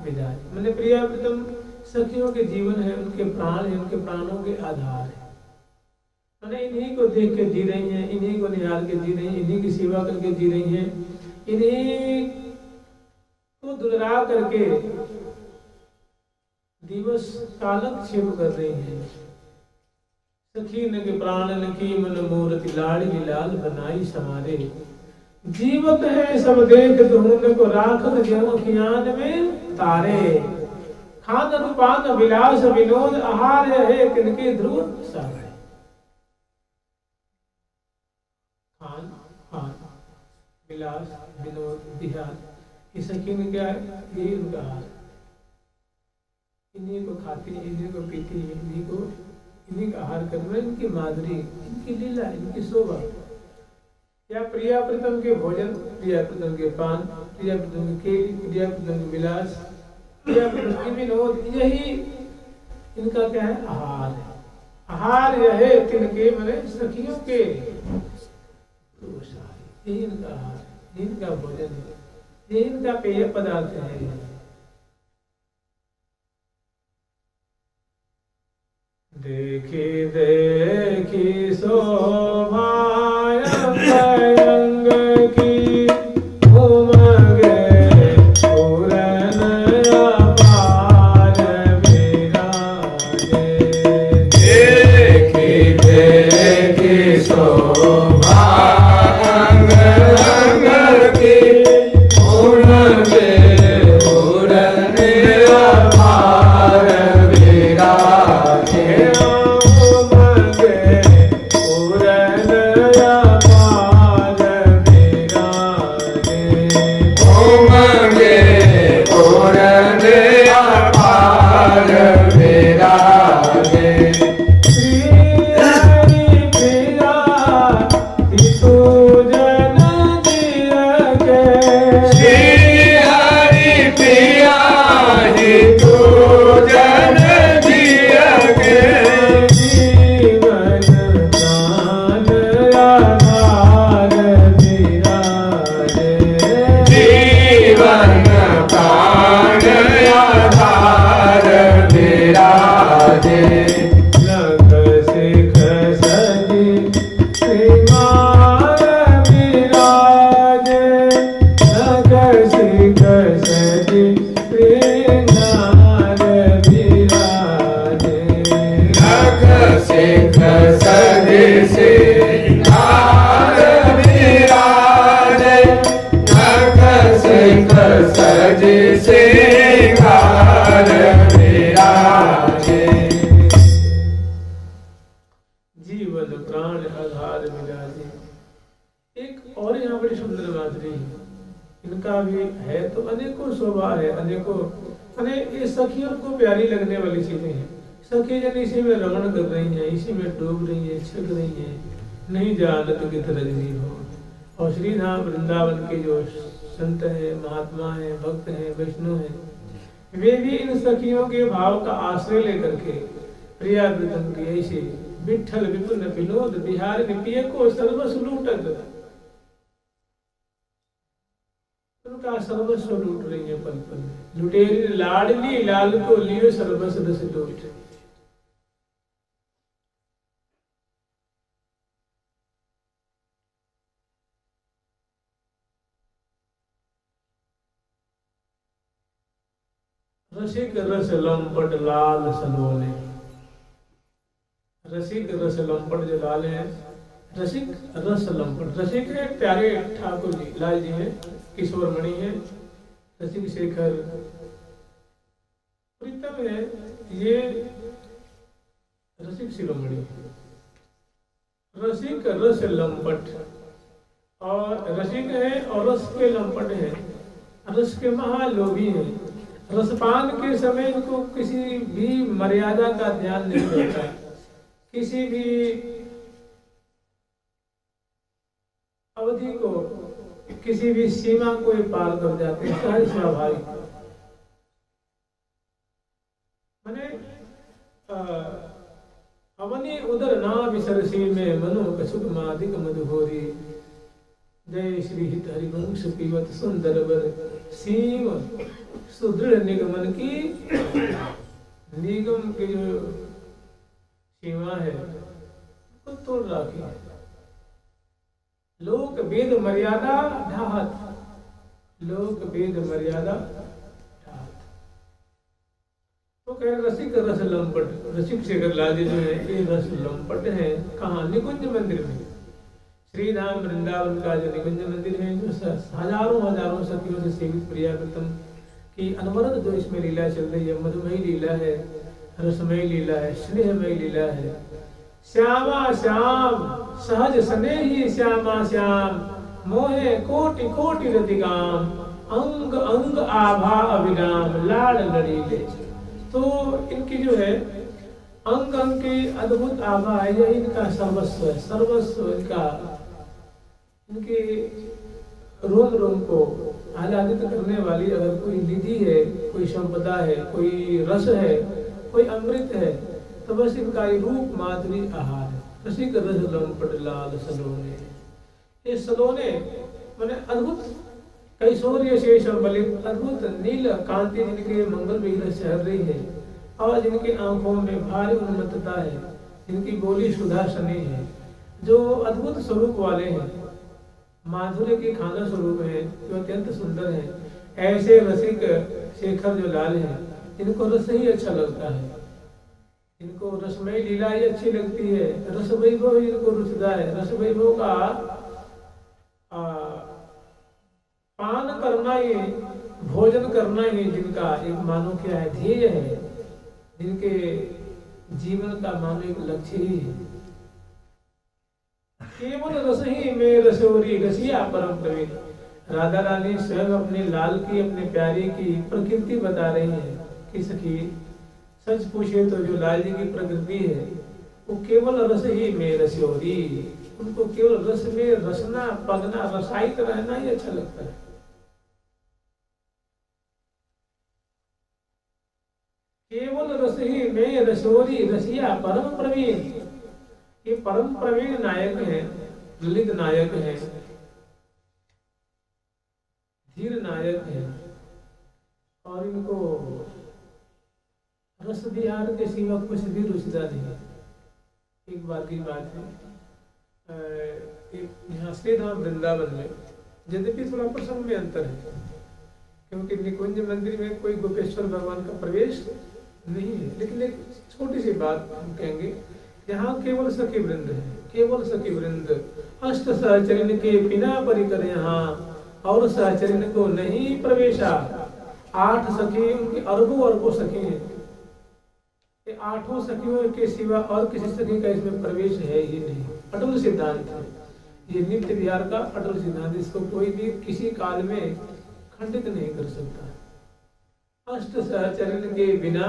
विदाई। मैंने प्रिया प्रीतम सखियों के जीवन है, उनके प्राण है, उनके प्राणों के आधार है। मैंने इन्हीं को देख के जी रही हैं, इन्हीं को निहार के जी रही हैं, इन्हीं की सेवा करके जी रही हैं, इन्हीं को दुलरा करके दिवस कालक्षेप कर रही हैं। सखी न के प्राण न की मन मूर्ति, लाड़ी लाल बनाई समारे। जीवत है सब देख धून को, राखत ज्यों खियान में तारे। खान रूपान विलास विनोद, आहार है तिनके ध्रुव सारे। खान खान विलास विनोद बिहार, ये सखी ने क्या है, यही उनका आहार। इन्हीं को खाती, इन्हीं को पीती, इन्हीं का आहार करना, इनकी माधुरी, इनकी लीला, इनकी शोभा। या प्रिया प्रीतम के भोजन, प्रिया प्रीतम के पान, प्रिया प्रीतम के खेल, प्रिया प्रीतम के विलास, प्रिया प्रीतम के विनोद, यही इनका क्या है? आहार है। आहार यह है तिनके मैंने सखियों के, यही इनका आहार है, यही इनका भोजन है, यही इनका पेय पदार्थ है। देखी देखी शोभा अंग की, उमगे पूरन अपार विराजे। देखी देखी शोभा अंग अंग की, उमगे पूरन अपार विराजे। इनका भी है तो अनेकों शोभा है, अनेकों अने ये सखियों को प्यारी लगने वाली चीजें हैं। सखी जन इसी में रमण कर रही हैं, इसी में डूब रही है, छिप रही है, नहीं जानत कित रजनी हो। और श्री धाम वृंदावन के जो संत है, महात्मा है, भक्त है, वैष्णव है, वे भी इन सखियों के भाव का आश्रय लेकर के प्रिया वृतम की ऐसे विठल विपुल विनोद बिहार विपिय को सर्वस्व लूटत, उनका सर्वस्व लूट रही है पल पल। लुटेरी लाडली लाल को लियो सर्वस्व रस लूट। रसिक रस लंपट लाल सलोने, रसिक रस लंपट जो लाल है, रसिक रस लंपट। रसिक है प्यारे ठाकुर जी, लाल जी है, किशोर मणि है, रसिक शेखर। प्रीतम है ये रसिक शिरोमणि। रसिक रस लंपट, और रसिक है और रस के लंपट है, रस के महालोभी है। रसपान के समय इनको किसी भी मर्यादा का ध्यान नहीं रहता, किसी भी अवधि को, किसी भी सीमा को ये पार कर जाते हैं, सहज स्वाभाविक। माने अवनी उदर ना विसरसी में मनो कसुक मादिक मधुहोरी। जय श्री हित हरिवंश पीवत सुंदर वर सीम सुदृढ़ निगमन की। निगम की जो सीमा है वो तोड़ रखी है। लोक वेद मर्यादा ढाहत, लोक वेद मर्यादा ढाहत। तो कह रहे रसिक रस लंपट। रसिक शेखर लाल जी जो है ये रस लंपट है। कहाँ? निकुंज मंदिर में। श्री धाम वृंदावन का जो निकुंज मंदिर है, जो हजारों हजारों सखियों से सेवित प्रिया प्रीतम की अनवरत जो इसमें लीला चल रही है, मधुमयी लीला है, रसमयी लीला है, स्नेहमयी लीला है। श्यामा श्याम सहज स्नेही श्यामा श्याम, मोहे कोटि कोटि रतिगाम, अंग अंग आभा अभिराम, लाड लड़ीले। तो इनकी जो है अंग अंग की अद्भुत आभा है, यह इनका सर्वस्व है, सर्वस्व इनका इनके रोम रोम को आह्लादित करने वाली अगर कोई निधि है, कोई संपदा है, कोई रस है, कोई अमृत है, तो बस इनका ये रूप माधुरी आहार है। रसिक रस लंपट लाल सलोने, ये सलोने मैंने अद्भुत कैशोर्य से संबलित अद्भुत नील कांति जिनके मंगल विग्रह चढ़ रही है, और जिनकी आंखों में भारी उन्मत्तता है, जिनकी बोली सुधासनी है, जो अद्भुत स्वरूप वाले हैं, माधुर्य के खाना स्वरूप है, जो अत्यंत सुंदर है। ऐसे रसिक शेखर जो लाल है, जिनको रस ही अच्छा लगता है, इनको रसमय लीला ही अच्छी लगती है, रस वैभव इनको रुचता है। रस वैभव का पान करना ही, भोजन करना ही जिनका एक मानो क्या है, ध्येय है, जिनके जीवन का मानो एक लक्ष्य ही है। केवल रस ही में रसोरी रसिया परम प्रवीण। राधा रानी स्वयं अपने लाल की, अपने प्यारे की प्रकृति बता रही है कि सखी सच पूछे तो जो लाल जी की प्रकृति है वो केवल रस ही में रसोरी, उनको केवल रस में रसना पगना रसायित रहना ही अच्छा लगता है। केवल रस ही में रसोरी रसिया परम प्रवीण। ये परम प्रवीण नायक है, ललित नायक है, धीर नायक है, और इनको रस विहार के सिवा कुछ भी रुचता नहीं। एक बार की बात है, यहाँ श्री धाम वृंदावन में, यद्यपि थोड़ा प्रसंग में अंतर है, क्योंकि निकुंज मंदिर में कोई गोपेश्वर भगवान का प्रवेश नहीं है, लेकिन एक छोटी सी बात हम कहेंगे, यहाँ केवल सखी वृंद है, केवल सखी वृंद। अष्ट सहचरण के बिना परिकर यहाँ और सहचरण को नहीं प्रवेशा। 8 सखी, उनकी अरबों सखी हैं, ये 8 सखियों के सिवा और किसी सखी का इसमें प्रवेश है ही नहीं। अटल सिद्धांत है ये, नित्य विहार का अटल सिद्धांत, इसको कोई भी किसी काल में खंडित नहीं कर सकता। अष्ट सहचरण के बिना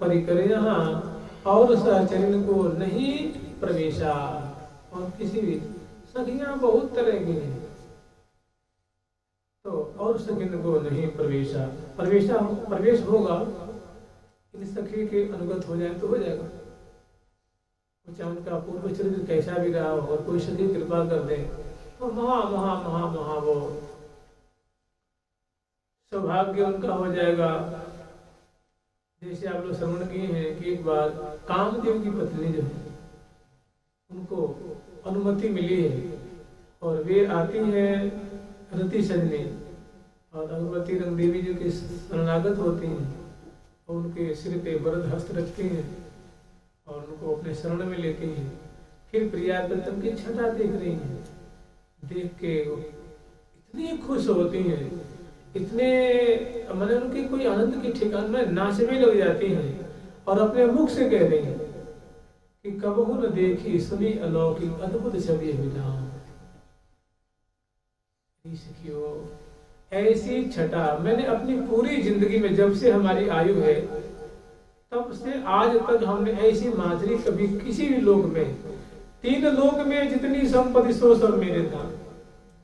परिकर यहाँ और सहचरण को नहीं प्रवेशा। और किसी भी सखियां बहुत तरह की हैं, तो और सखिन को नहीं प्रवेश होगा। इन सखी के अनुगत हो जाए तो हो जाएगा, चाहे उनका पूर्व चरित्र कैसा भी रहा हो, और कोई सखी कृपा कर दे तो महा महा महा महा वो सौभाग्य उनका हो जाएगा। जैसे आप लोग श्रवण किए हैं कि एक बार कामदेव की पत्नी जो है उनको अनुमति मिली है, और वे आती है रति सजने, और भगवती रंग देवी जी के शरणागत होती हैं, और उनके सिर पे वरद हस्त रखती हैं, और उनको अपने शरण में लेती हैं। फिर प्रिया प्रीतम की छटा देख रही हैं, देख के इतनी खुश होती हैं, इतने मैंने उनकी कोई आनंद की ठिकान में नाचने लग जाती हैं, और अपने मुख से कह रही हैं कि कबहू न देखी सुनी अलौकिक अद्भुत छवि विधान। ऐसी छटा मैंने अपनी पूरी जिंदगी में, जब से हमारी आयु है तब से आज तक हमने ऐसी माधुरी कभी किसी भी लोक में, 3 लोक में जितनी संपत्ति सो सब मेरे था,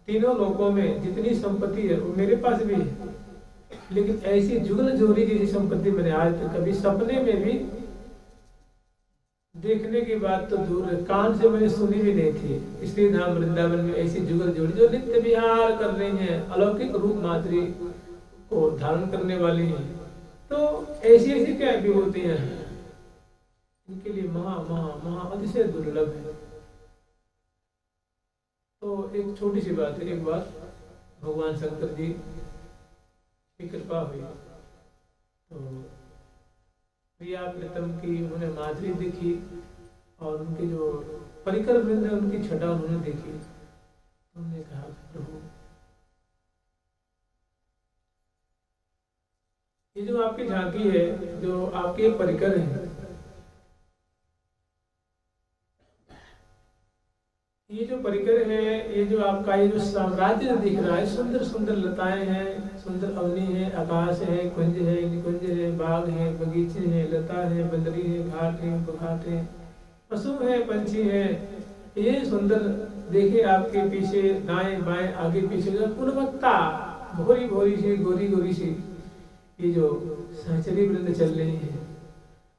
तीनों लोकों में जितनी संपत्ति है वो मेरे पास भी है, लेकिन ऐसी जुगल जोड़ी जैसी संपत्ति मैंने आज तक कभी सपने में भी, देखने की बात तो दूर है, कान से मैंने सुनी भी नहीं थी। इसलिए धाम वृंदावन में ऐसी जुगल जोड़ी जो नित्य विहार कर रही हैं, अलौकिक रूप माधुरी को धारण करने वाली हैं, तो ऐसी ऐसी क्या विभूतियां हैं, इनके लिए महा महा महा अतिशय दुर्लभ है। तो एक छोटी सी बात है, एक बार भगवान शंकर जी की कृपा हुई, तो प्रिया प्रीतम की उन्होंने माधुरी देखी, और उनके जो परिकर वृंद है उनकी छटा उन्होंने देखी। उन्होंने कहा प्रभु ये जो आपकी झांकी है, जो आपके परिकर हैं, ये जो परिकर है, ये जो आपका ये जो साम्राज्य दिख रहा है, सुंदर सुंदर लताएं हैं, सुंदर अवनी है, आकाश है, कुंज है, निकुंज है, बाग है, बगीचे हैं, लता है, बंदरी है, घाट है, बघाट है, पशु है, पंछी है, ये सुंदर देखिए आपके पीछे दाएं बाएं आगे पीछे जो गुणवत्ता भोरी भोरी सी गोरी गोरी सी ये जो सहचरी वृंद चल रही है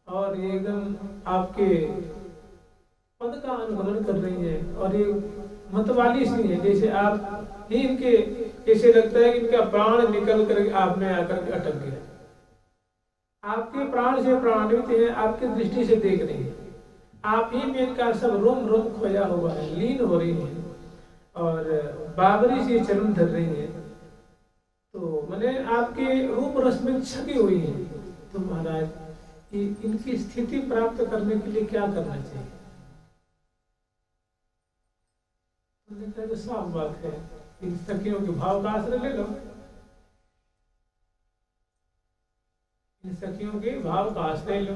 और ये एकदम आपके पद का अनुगमन कर रही है और ये मतवाली सी है जैसे आप ही इनके ऐसे लगता है कि इनका प्राण निकल कर आप में आकर अटक गया। आपके प्राण से प्राणान्वित है, आपकी दृष्टि से देख रही है, आप ही में इनका सब रोम रोम खोया हुआ है, लीन हो रही है और बाबरी से चरण धर रही है। तो मैंने आपके रूप रस में छपी हुई है। तो महाराज इनकी स्थिति प्राप्त करने के लिए क्या करना चाहिए? तो साफ बात है, इन सखियों के भाव का आश्रय ले लो, इन सखियों के भाव का आश्रय लो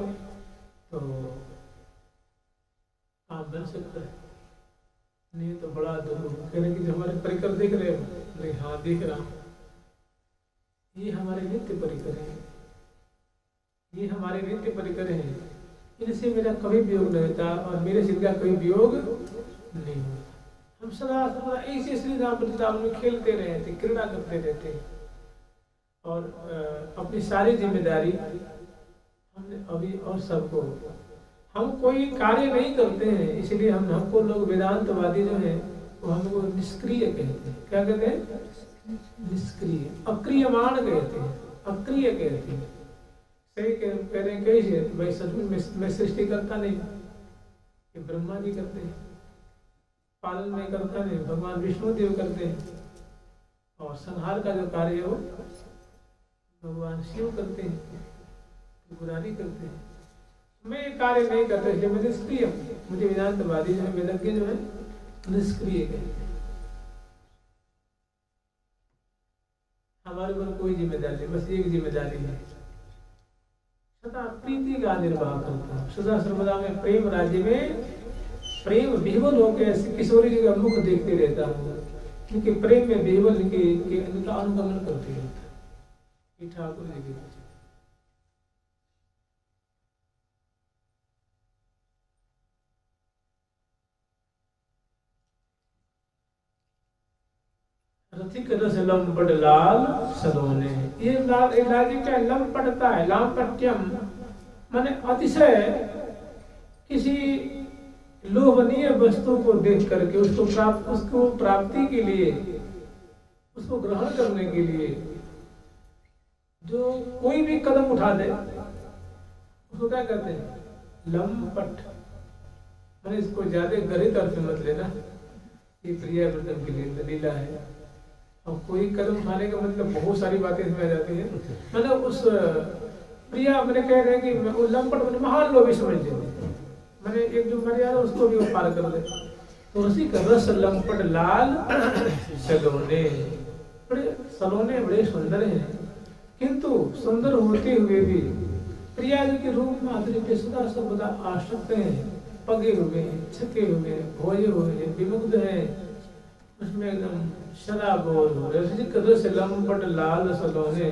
तो काम बन सकता है। नहीं तो बड़ा दुर्लभ कहने की जो हमारे परिकर देख रहे हो, नहीं हाँ देख रहा हूं, ये हमारे नित्य परिकर हैं, ये हमारे नित्य परिकर हैं, इनसे मेरा कभी वियोग नहीं होता और मेरे सिर का कोई वियोग नहीं होता। हम सदा सदा ऐसे श्री राम वृंदावन में खेलते रहते, क्रीड़ा करते रहते और अपनी सारी जिम्मेदारी हमने अभी और सबको, हम कोई कार्य नहीं करते हैं, इसलिए हमको लोग वेदांतवादी जो है वो हमको निष्क्रिय कहते हैं। क्या कहते हैं? निष्क्रिय, अक्रियमाण कहते हैं, अक्रिय कहते हैं। सही कह रहे हैं कैसे? भाई सचमुच मैं सृष्टि करता नहीं, ये ब्रह्मा जी करते हैं, पालन नहीं करता नहीं, भगवान विष्णु देव करते हैं और संहार का जो कार्य है वो भगवान शिव करते हैं, त्रिपुरारी करते हैं। मैं ये कार्य नहीं करता इसलिए मैं निष्क्रिय हूँ। मुझे वेदांतवादी जो है, वेदज्ञ जो है निष्क्रिय कहते हैं। हमारे ऊपर कोई जिम्मेदारी नहीं, बस एक जिम्मेदारी है, सदा प्रीति का निर्वाह करता हूँ, सदा सर्वदा में प्रेम राज्य में प्रेम विह्वल होकर किशोरी जी का मुख देखते रहता हूँ, क्योंकि प्रेम में विह्वल इनका अनुगमन करते रहता है। ठाकुर जी की रथिक रस लंपट लाल सलोने, ये लाल क्या लंपटता है, लांपट्यम माने अतिशय किसी लोभनीय वस्तु को देख करके उसको प्राप्ति के लिए, उसको ग्रहण करने के लिए जो कोई भी कदम उठा दे उसको क्या कहते हैं? लंपट। मैंने इसको ज्यादा गहरे अर्थ में मत लेना, ये प्रिया वृंदम के लिए लीला है। और कोई कदम उठाने का मतलब बहुत सारी बातें इसमें आ जाती हैं। मतलब उस प्रिया मैंने कह रहे हैं कि वो लंपट मैंने महान लोभी समझ लेते, मैंने एक जो मर्यादा उसको भी पार कर दे। तो उसी का रस लंपट लाल सलोने, बड़े सलोने बड़े सुंदर हैं, किंतु सुंदर होते हुए भी प्रिया जी के रूप माधुर्य पे सदा सर्वदा आसक्त हैं, पगे हुए हैं, छके हुए हैं, भोजे हुए हैं, विमुग्ध हैं, उसमें एकदम शराबोर हो रसिक रस लंपट लाल सलोने,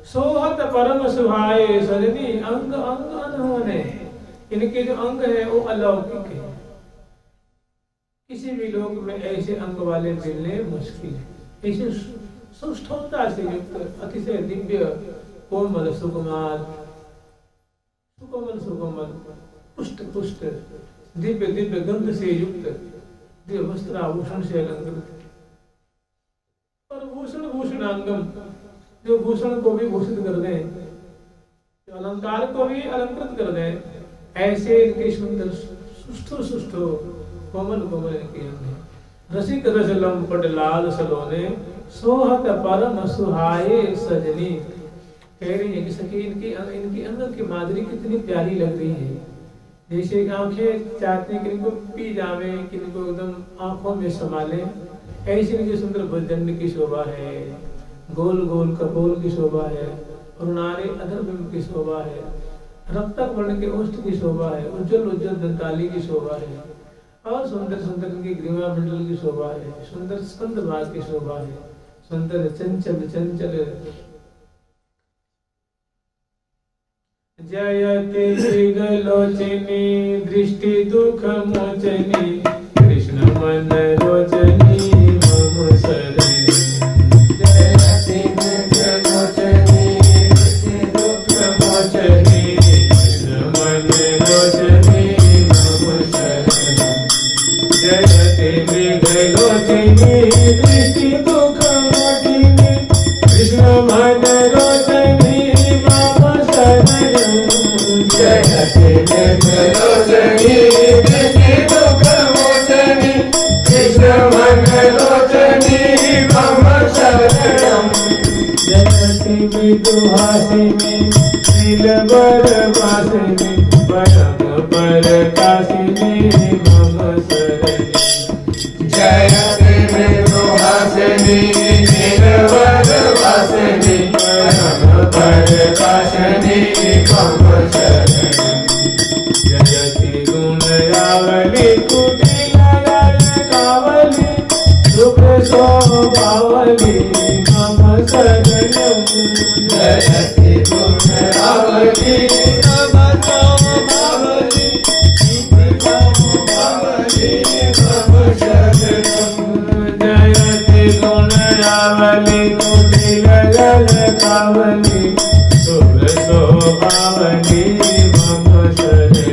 सोहत परम सुहाए सजनी अंग अंग अनहोने। इनके जो अंग है वो अलौकिक है, किसी भी लोक में ऐसे अंग वाले मिलने मुश्किल है। ऐसे सुष्ठुता से युक्त अतिशय दिव्य कोमल सुकुमार, सुकोमल सुकोमल पुष्ट पुष्ट दिव्य दिव्य गंध से युक्त, दिव्य वस्त्राभूषण से अलंकृत और भूषण भूषणांगम, जो भूषण को भी भूषित कर दें, जो अलंकार को भी अलंकृत कर दें, ऐसे इनके सुंदर सुष्ठु सुष्ठु कोमल कोमल इनके अंग। रसिक रस लंपट लाल सलोने, सोहत परम सुहाए सजनी। कह रही है कि सखी इनकी अंग की माधुरी कितनी प्यारी लग रही है, जैसे आंखें चाहती हैं कि इनको पी जावे, कि इनको एकदम आंखों में संभाले, ऐसी इनकी सुंदर भुजंड की शोभा है, गोल गोल कपोल की शोभा है, अरुणारे अधरबिंब की शोभा है, रक्तक वर्ण के ओष्ठ की शोभा है, उज्जवल उज्जवल दंताली की शोभा है, और सुंदर सुंदर इनकी ग्रीवा मंडल की शोभा है, सुंदर स्कंद भाग की शोभा है, सुंदर चंचल चंचल जयते मृगलोचनी दृष्टि दुख मोचनी कृष्ण मन रोचनी मम शरणं जयति मृगलोचनी दृष्टि दुःख मोचनी कृष्ण मन रोचनी मम शरणं जयति मृगलोचनी दृष्टि दुःख मोचनी कृष्ण मन रोचनी मम शरणं जयति मृगलोचनी दृष्टि दुःख मोचनी कृष्ण मन लोचनी मम शरणं जयति मृदुहासिनी नीलवर वासिनी परम परकाशिनी मम शरणं जयति मृदुहासिनी नीलवर वासिनी परम परकाशिनी मम शरणं जयति गुणयावली कुटिलायल कावली सुख शोभावली मम शरणं जयति गुणरावली नमस्तावली भवली मम शरणं जयति गुणयावली कुटिलायल कावली सुख शोभावली मम शरणं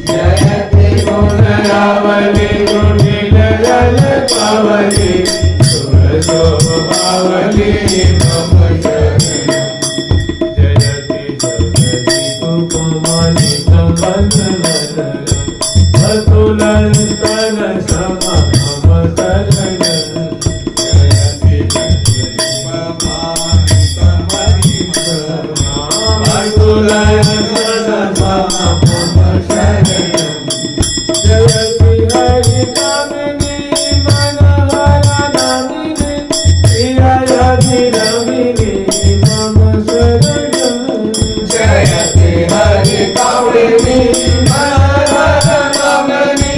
जयति गुणरावली कुटिलायल कावली सुख शोभावली मम शरणं जयति जगति उपमानि संबंधनतरं अतुलं स्तन समं शरणं जयति उपमानि अतुलं स्तन समं शरणं जयति हरि कामिनी मनोहरा नामिनी प्रियाभिरामिनी मम शरणं जयति हरि कामिनी मनोहरकामिनी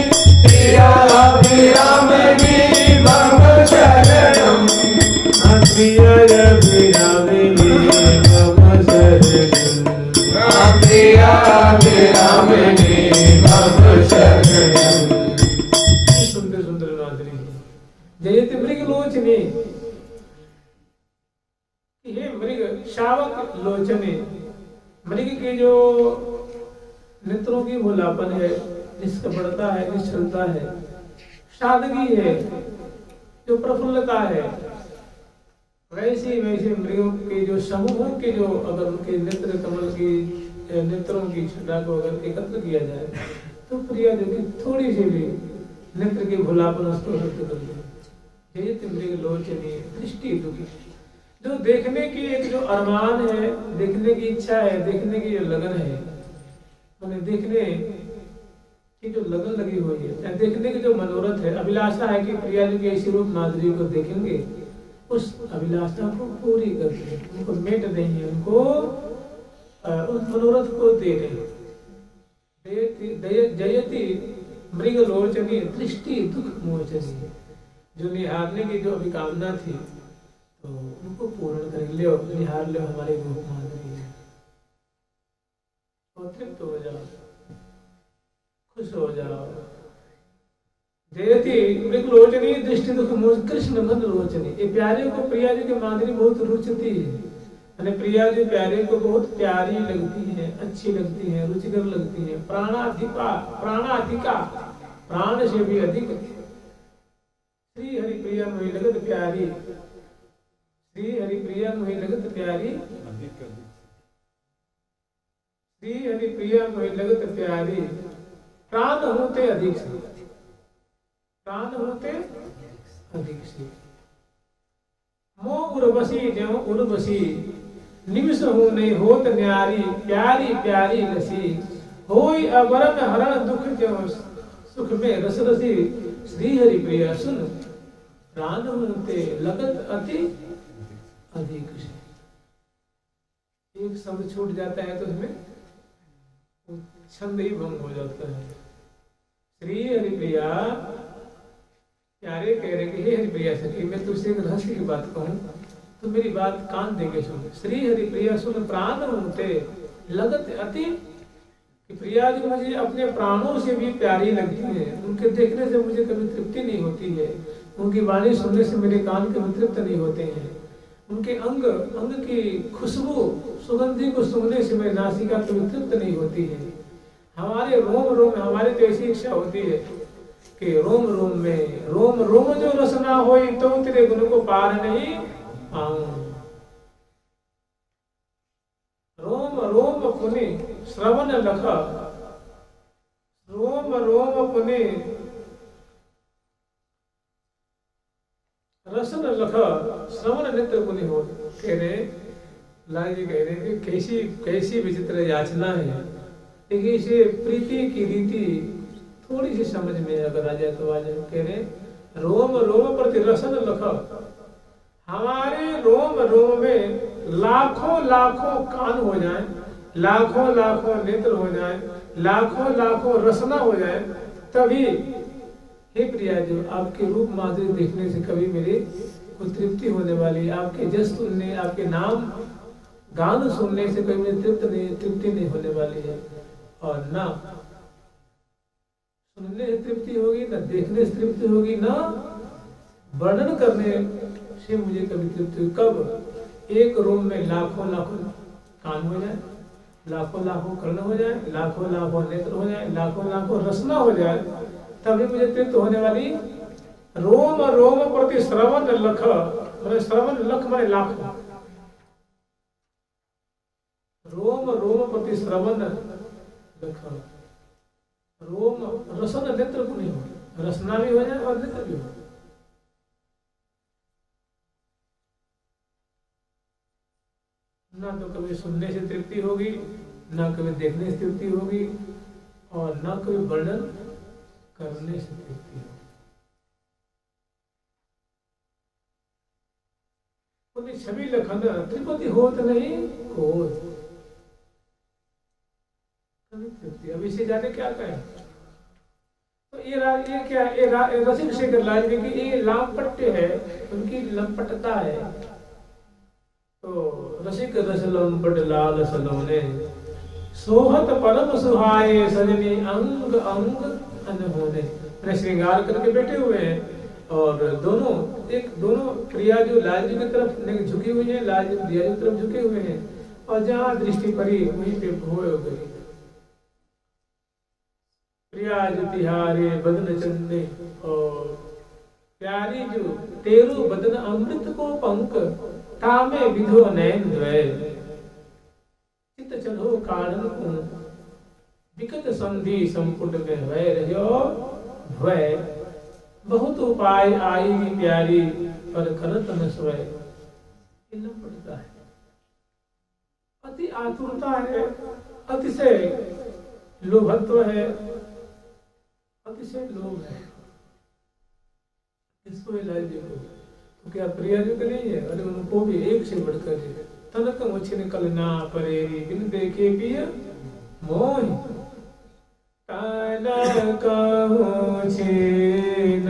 प्रियाभिरामिनी मम शरणं प्रियाभिरामिनी मम शरणं प्रियाभिरामिनी मम शरणं सुंदर सुंदर माधुरी जयति मृगलोचनी ये मृग शावक लोचने मृग के जो नेत्रों की भोलापन है निष्कपटता है निश्चलता है सादगी है जो प्रफुल्लता है वैसे वैसे मृगों के जो समूहों के जो अगर उनके नेत्र कमल की नेत्रों की छटा को अगर एकत्र किया जाए तो प्रिया जो कि थोड़ी सी भी नेत्र के भोलापन उसको व्यक्त कर दे जयति मृगलोचनी दृष्टि दुखी जो देखने की एक जो अरमान है देखने की इच्छा है देखने की जो लगन है उन्हें देखने की जो लगन लगी हुई है या देखने की जो मनोरथ है अभिलाषा है कि प्रिया जी की ऐसी रूप माधुरी को देखेंगे उस अभिलाषा को पूरी कर दे उनको मेट देंगे उनको उस मनोरथ को दे रहे जयति मृगलोचनी दृष्टि दुख मोचनी जो निहारने की जो अभिकामना थी तो उनको पूर्ण कर लो निहार लो हमारे रूप माधुरी और तृप्त हो जाओ खुश हो जाओ जयति मृगलोचनी दृष्टि दुख मोच कृष्ण मन लोचनी ये प्यारे को प्रिया जी की माधुरी बहुत रुचती है यानी प्रिया जी प्यारे को बहुत प्यारी लगती है अच्छी लगती है रुचिकर लगती है प्राणाधिका प्राण से भी अधिक श्री हरि प्रिया मोहि लगत प्यारी श्री हरि प्रिया मोहि लगत प्यारी श्री हरि प्रिया मोहि लगत प्यारी प्राण होते अधिक से प्राण होते अधिक से मोह उर्वशी ज्यों उर्वशी निमिष हो नहीं होत न्यारी प्यारी प्यारी रसी होई अवरन हरण दुख ज्यों सुख में रस रसी श्री हरि प्रिया सुन प्राण होते लगत अति अधिक से एक शब्द छूट जाता है तो उसमें छंद ही भंग हो जाता है श्री हरि प्रिया प्यारे कह रहे कि हे हरि प्रिया सखी मैं तुझसे एक रहस्य की बात कहूं तो मेरी बात कान देके सुन श्री हरि प्रिया सुन प्राण होते लगत अति कि प्रिया जी मुझे अपने प्राणों से भी प्यारी लगती है, उनके देखने से मुझे कभी तृप्ति नहीं होती है, उनकी वाणी सुनने से मेरे कान कभी तृप्त नहीं होते हैं, उनके अंग की खुशबू सुगंधी को सूंघने से मेरी नासिका कभी तृप्त नहीं होती है। हमारे रोम रोम में हमारे तो ऐसी इच्छा होती है कि रोम रोम में रोम रोम जो रसना होई तो तेरे गुण को पार नहीं पाऊं। रोम रोम पुनि श्रवण लख, रोम रोम पुनि रसन लख श्रवण नेत्र पुनि हो। कह रहे लाल जी कह रहे कि कैसी कैसी विचित्र याचना है, लेकिन इसे प्रीति की रीति थोड़ी सी समझ में अगर आ जाए तो आ जाए। कह रहे रोम रोम प्रति रसन लख, हमारे रोम रोम में लाखों लाखों कान हो जाए, लाखों लाखों नेत्र हो जाए, लाखों लाखों रसना हो जाए, तभी हे प्रिया जो आपके रूप माधुर्य देखने से कभी मेरे को तृप्ति होने वाली, आपके जस सुनने आपके नाम गान सुनने से कभी मेरी तृप्ति नहीं होने वाली है। और ना सुनने से तृप्ति होगी, ना देखने से तृप्ति होगी, ना वर्णन करने से मुझे कभी तृप्ति होगी। कब एक रूम में लाखों लाखों कान हो जाए, लाखों लाखों कर्ण हो जाए, लाखों लाखों नेत्र हो जाए, लाखों लाखों रसना हो जाए, तभी मुझे तृप्त होने वाली। रोम रोम प्रति श्रवण लख, श्रवण लख माने लाखों, रोम रोम प्रति श्रवण लख, रोम रसन नेत्र को नहीं हो, रसना भी हो जाए और नेत्र भी हो। ना तो कभी सुनने से तृप्ति होगी, ना कभी देखने से तृप्ति होगी, और ना कभी वर्णन करने से तृप्ति होगी। छवि लखन त्रिपति होत नहीं खोज, अब इसे जाने क्या कहें। तो ये क्या है, रसिक शेखर लाल जी की ये लामपट्टे है, उनकी लंपटता है। तो रसिक रस लंपट लाल सलोने, सोहत परम सुहाए सजनी अंग अंग अनहोने। अपने श्रृंगार करके बैठे हुए हैं और दोनों प्रिया जो लाल जी की तरफ झुकी हुई है, लाल जी प्रिया जी की तरफ झुके हुए हैं, और जहाँ दृष्टि पड़ी वहीं पे भोए हो गई। प्रिया जो तिहारे बदन चंदे, और प्यारी जो तेरू बदन अमृत को पंक, तामे विधो नैन द्वय, चित चलो कारण को विकट संधि संपुट में भय रहो भय, बहुत उपाय आई प्यारी पर करत न सोए। पड़ता है, अति आतुरता है, अतिशय लोभत्व है, अतिशय लोभ है। इसको लाल जी को तो क्या प्रिया जी के नहीं है, अरे उनको भी एक से बढ़कर है। तनक मुछिन कलना परेरी बिन देखे पिया मोहि, तनक मुछिन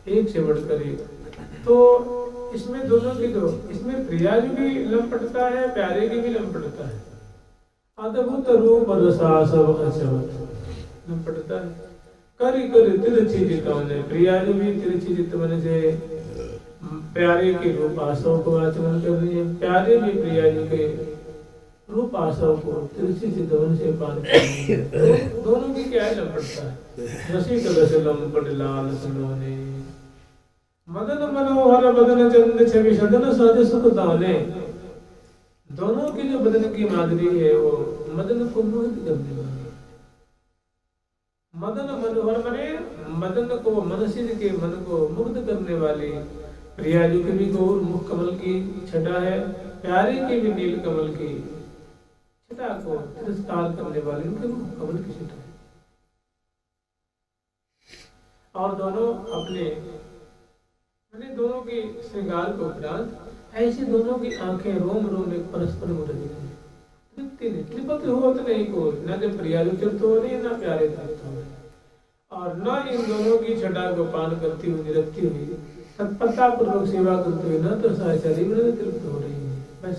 एक से बढ़कर एक। तो इसमें दोनों की दो, इसमें प्रियाजू भी लंपटता है, प्यारे की भी लंपटता है। अद्भुत रूप रसा सब अचवत लंपटता है। करी करी तिरछी चितवन, प्रियाजू भी तिरछी चितवन से प्यारे के रूप आसव को आचमन कर रही है, प्यारे भी प्रियाजू के रूप आसव को तिरछी चितवन से पान कर रही है। दोनों की क्या है लंपटता है। रसिक रस लंपट लाल सुनोने, मदन मनोहर बदन चंद छवि सदन सहज सुख दाने। दोनों की जो बदन की माधुरी है वो मदन को मोहित करने वाली। मदन मनोहर मने मदन को, मनुष्य के मन को मुग्ध करने वाली। प्रियाजू की भी गौर मुख कमल की छटा है, प्यारे की भी नील कमल की छटा को तिरस्कार करने वाली उनके मुख कमल की छटा है। और दोनों अपने दोनों की श्रृंगार को उपरांत ऐसी दोनों की आंखें रोम रोम एक परस्पर मुड़ रही त्रिपति होत नहीं को, न जब प्रियाजू तृप्त हो रही है न प्यारे तृप्त हो रहे, और न इन दोनों की छटा को पान करती हुई निरखती हुई तत्परता पूर्वक सेवा करते हुए न तो साहचर्य में तृप्त हो रही है। बस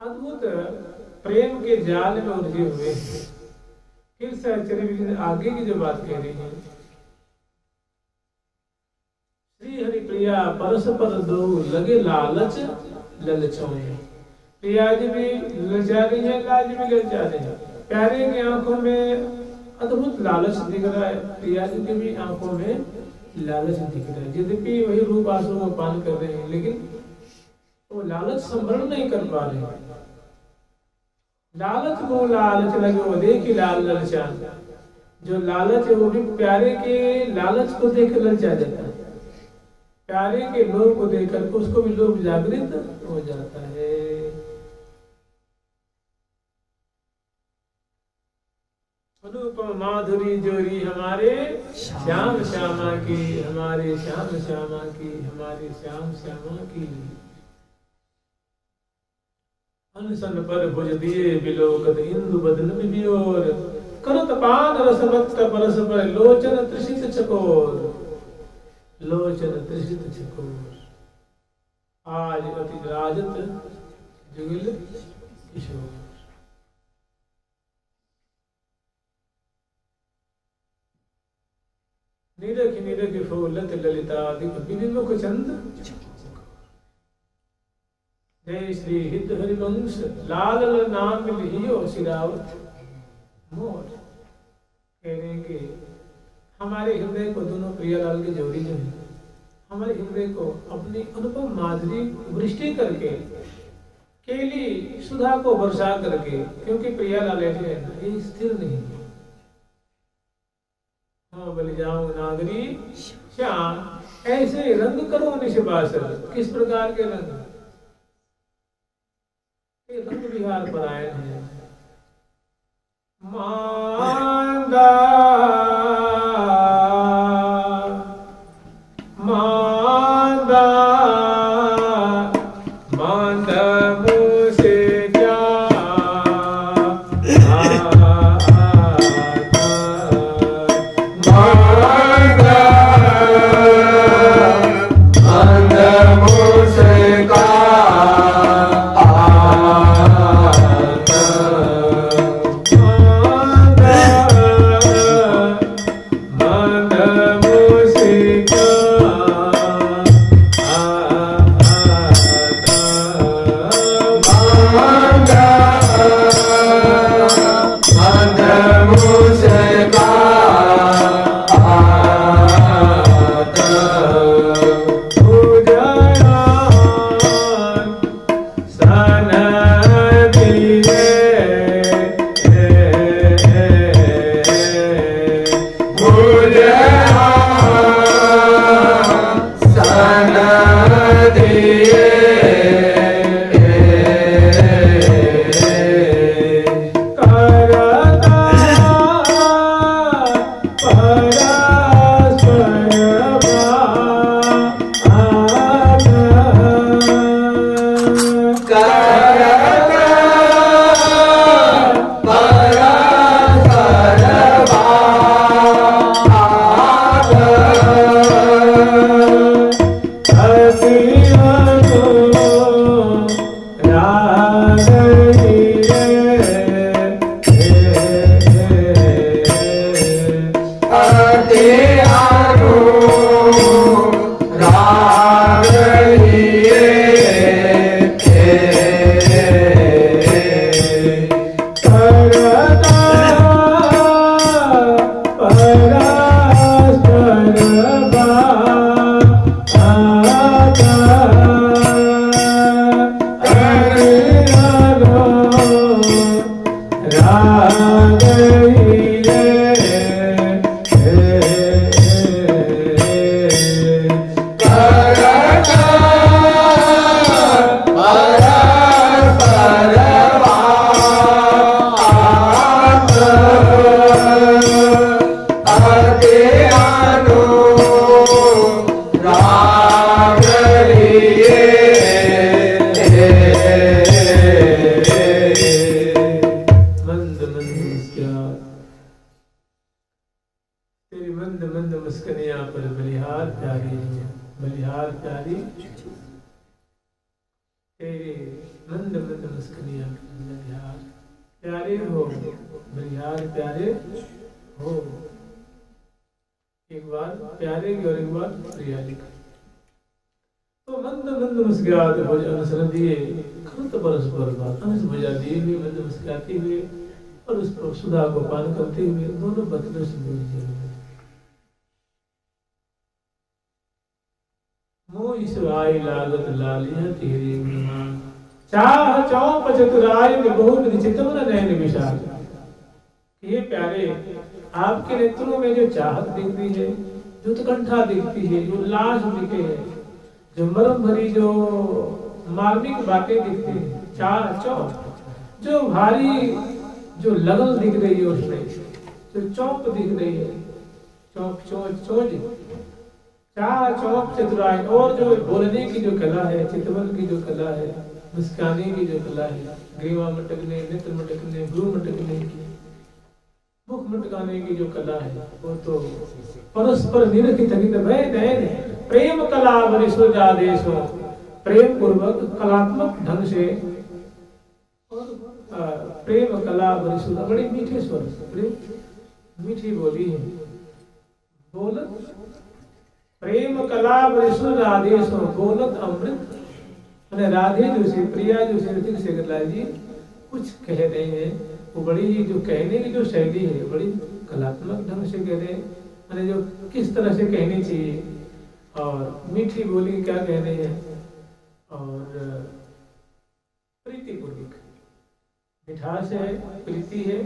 अद्भुत प्रेम के जाल में उलझे हुए। फिर साहचर्य आगे की जो बात कह रही है, श्री हरि प्रिया परस्पर दो लगे लालच ललचोए। प्रियाजी भी ललचा रही है, लाज भी ललचा रही है। प्यारे की आंखों में अद्भुत लालच दिख रहा है, प्रियाजी की भी आंखों में लालच दिख रहा है। यद्यपि वही रूप आंसू को पान कर रहे हैं, लेकिन वो लालच संवरण नहीं कर पा रहे। लालच को लालच लगे वो देखी लाल ललचा। जो लालच है वो भी प्यारे के लालच को देख ललचा जाता है, प्यारे के लोभ को देखकर उसको भी लोभ जागृत हो जाता है। अनुपम माधुरी जोरी हमारे श्याम श्यामा की, हमारे श्याम श्यामा की, हमारे श्याम श्यामा की। अनसन पर भुज दिए बिलोकत इंदु बदन बिबियोर, करत पान रसवत्त परस पर लोचन तृषित चकोर, लोचन तृषित चकोर। आज अति राजत जुगल किशोर। नीरख नीरख फूलत ललिता दिख विमुख चंद। जय श्री हित हरिवंश लाल नाम लिहियो सिरावत मोर। कहने के हमारे हृदय को दोनों प्रियालाल की जोड़ी जो है, हमारे हृदय को अपनी अनुपम माधुरी वृष्टि करके, केली सुधा को वर्षा करके, क्योंकि प्रियालाल ऐसे है ये स्थिर नहीं है। हाँ बलि जाऊं नागरी श्याम, ऐसे रंग करो निशबासर। किस प्रकार के रंग? ये रंग विहार परायण है। मांदा मांदा मांदा मुझसे क्या मांदा मंद मंद मुस्कनिया पर बलिहार प्यारी, बलिहार प्यारी तेरे मंद मंद मुस्कनिया पर बलिहार प्यारे हो, बलिहार प्यारे हो। एक बार प्यारे की और एक बार प्रियाली की। तो मंद मंद मुस्कुराते भुजा नसर दिए, खरुत परस्पर बात अंश भुजा दिए हुए मंद मुस्कुराते हुए और उस पर सुधा को पान करते हुए दोनों बदलों से दूर चले गए। मोह इसराई लागत लालिया तेरी गुणमान, चाह चौप चतुराई में बहुत चितवन नयन विशाल। ये प्यारे आपके नेत्रों में जो चाहत दिखती है, जो उत्कंठा दिखती है, जो लाश दिखे है, जो मरम भरी जो मार्मिक बातें दिखती है, चाह चौप जो भारी जो लगन दिख रही है उसमें, जो चौप दिख रही है, चौप चोज चाह चौप चतुराई, और जो बोलने की जो कला है, चितवन की जो कला है, मुस्काने की जो कला है, ग्रीवा मटकने, नेत्र मटकने, भ्रू मटकने की, मुख मटकाने की जो कला है, वो तो परस्पर निरखित प्रेम कला वरिष्ठ आदेश हो, प्रेम पूर्वक कलात्मक ढंग से और प्रेम कला वरिष्ठ, बड़ी मीठे स्वर, बड़ी मीठी बोली है, बोलत प्रेम कला वरिष्ठ आदेश हो, बोलत अमृत। मैंने राधे जो से प्रिया जो से ऋतिक शेखरलाल जी कुछ कह रहे हैं, वो बड़ी जो कहने की जो शैली है बड़ी कलात्मक ढंग से कह रहे हैं, मैंने जो किस तरह से कहनी चाहिए और मीठी बोली क्या कहने हैं और प्रीतिपूर्वक, मिठास है, प्रीति है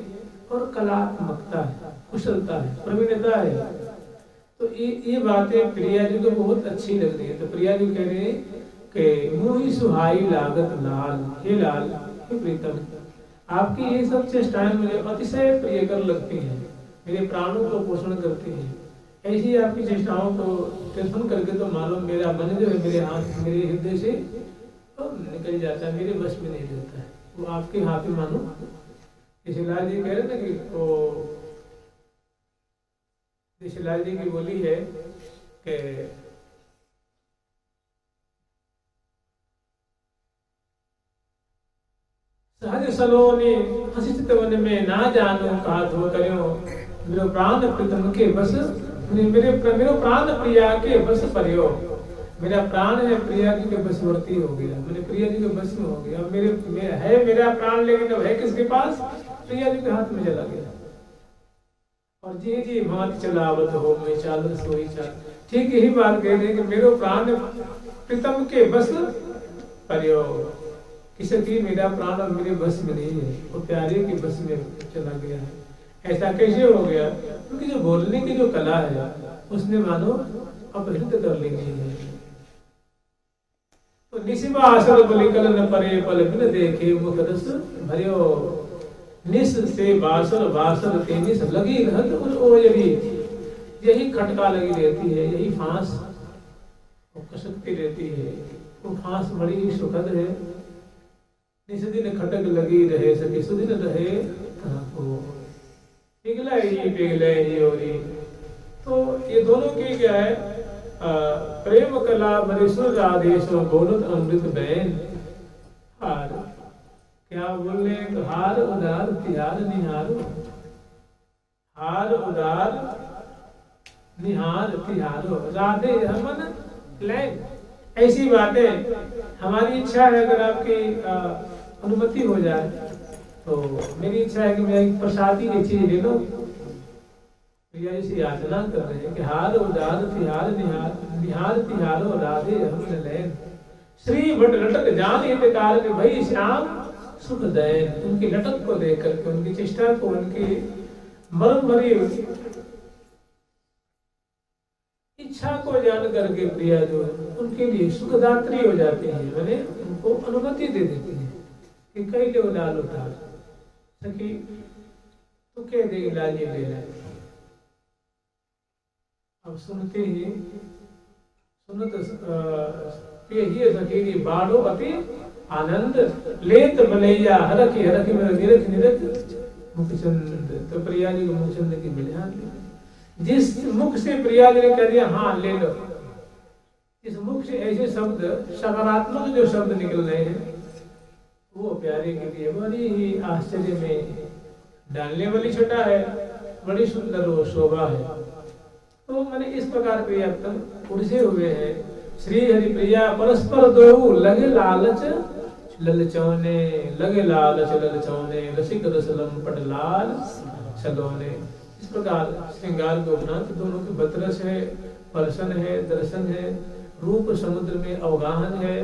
और कलात्मकता है, कुशलता है, प्रवीणता है। तो ये बातें प्रिया जी को बहुत अच्छी लग रही है। तो प्रिया जी कह रहे हैं कि मोही सुहाई लागत लाल, हे लाल, हे प्रीतम, आपकी ये सब चेष्टाएं मुझे अतिशय प्रियकर लगती हैं, मेरे प्राणों को पोषण करती हैं। ऐसी आपकी चेष्टाओं को टेलीफोन करके तो मालूम मेरा मन जो है मेरे हाथ मेरे हृदय से तो निकल जाता है, मेरे बस में नहीं रहता है, वो आपके हाथ में मानो। ऋषिलाल जी कह रहे थे कि वो ऋषिलाल जी की बोली है कि सहज सलोने हसी चितवन में ना जानो कहा धो करो, मेरो प्राण प्रीतम के बस, मेरो प्राण प्रिया के बस परियो, मेरा प्राण है प्रिया जी के बसवर्ती हो गया, मैंने प्रिया जी के बस में हो गया। मेरा प्राण लेकिन अब है किसके पास? प्रिया जी के हाथ में चला गया। और जी जी मात चलावत हो मैं चाल सोई चाल, ठीक यही बात कह रहे कि मेरो प्राण प्रीतम के बस परियो, किसी मेरा प्राण और मेरे बस में नहीं है, वो प्यारे के बस में चला गया है। ऐसा कैसे हो गया? क्योंकि जो बोलने की जो कला है उसने मानो अपहृत कर ली है। तो निशिबा आसर बलि कल न परे पल बिन देखे मुख रस भरियो, निस से बासर बासर तेनिस लगी रहत उन ओजरी, यही खटका लगी रहती है, यही फांस कसकती रहती है, वो फांस बड़ी ही सुखद है। निस दिन खटक लगी रहे सके सुदिन रहे को पिघला ही ओरी। तो ये दोनों की क्या है? प्रेम कला मरीसुर आदेश बोलत अमृत बैन, हार क्या बोलने तो हार उदार तिहार निहारो, हार उदार निहार तिहारो, राधे रमन लैन। ऐसी बातें हमारी इच्छा है, अगर आपकी अनुमति हो जाए तो मेरी इच्छा है कि मैं एक प्रसादी की चीज ले लो। प्रिया जी से याचना कर रहे हैं कि हार उदार तिहार निहार, निहार तिहारो राधे रमन लैन, श्री भट लटक जान हित काल में भई श्याम सुख दैन। उनकी लटक को देख करके, उनकी चेष्टा को, उनकी मर्म भरी इच्छा को जान करके प्रिया जो उनके लिए सुखदात्री हो जाती है, मैंने उनको अनुमति दे देती है कि कई ले लाल उतार सखी तो कह देगी लाल ये ले लाए। अब सुनते ही सुनत ही सखी की बाड़ो अति आनंद लेत बलैया हरखी हरखी मेरा निरख निरख मुखचंद। तो प्रिया जी को मुखचंद की मिलिया जिस मुख से प्रिया जी ने कह दिया हाँ ले लो, इस मुख से ऐसे शब्द सकारात्मक जो शब्द निकल रहे हैं वो प्यारे के लिए बड़ी ही आश्चर्य में डालने वाली छटा है, बड़ी सुंदर वो शोभा है। तो मैंने इस प्रकार पे अब तक उलझे हुए हैं। श्री हरि प्रिया परस्पर दो लगे लालच ललचौने, लगे लालच ललचौने, रसिक रसलम पटलाल सलोने। इस प्रकार श्रृंगार के उपरांत दोनों की बतरस है, पर्शन है, दर्शन है, रूप समुद्र में अवगाहन है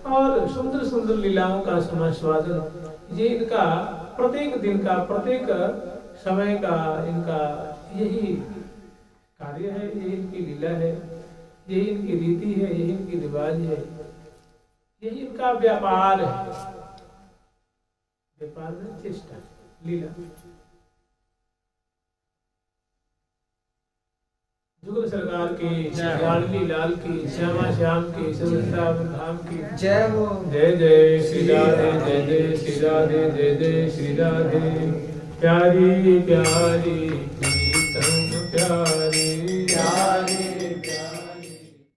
और सुंदर सुंदर लीलाओं का समास्वादन। ये इनका प्रत्येक दिन का, प्रत्येक समय का इनका यही कार्य है, यही इनकी लीला है, यही इनकी रीति है, यही इनकी रिवाज है, यही इनका व्यापार है। व्यापार में चेष्टा, लीला। जुगल सरकार की, लाडली लाल की, श्यामा श्याम की, सविता धाम की जय हो। जय जय श्री राधे, जय जय श्री राधे, जय जय श्री राधे। प्यारी प्यारी प्रीतम प्यारी।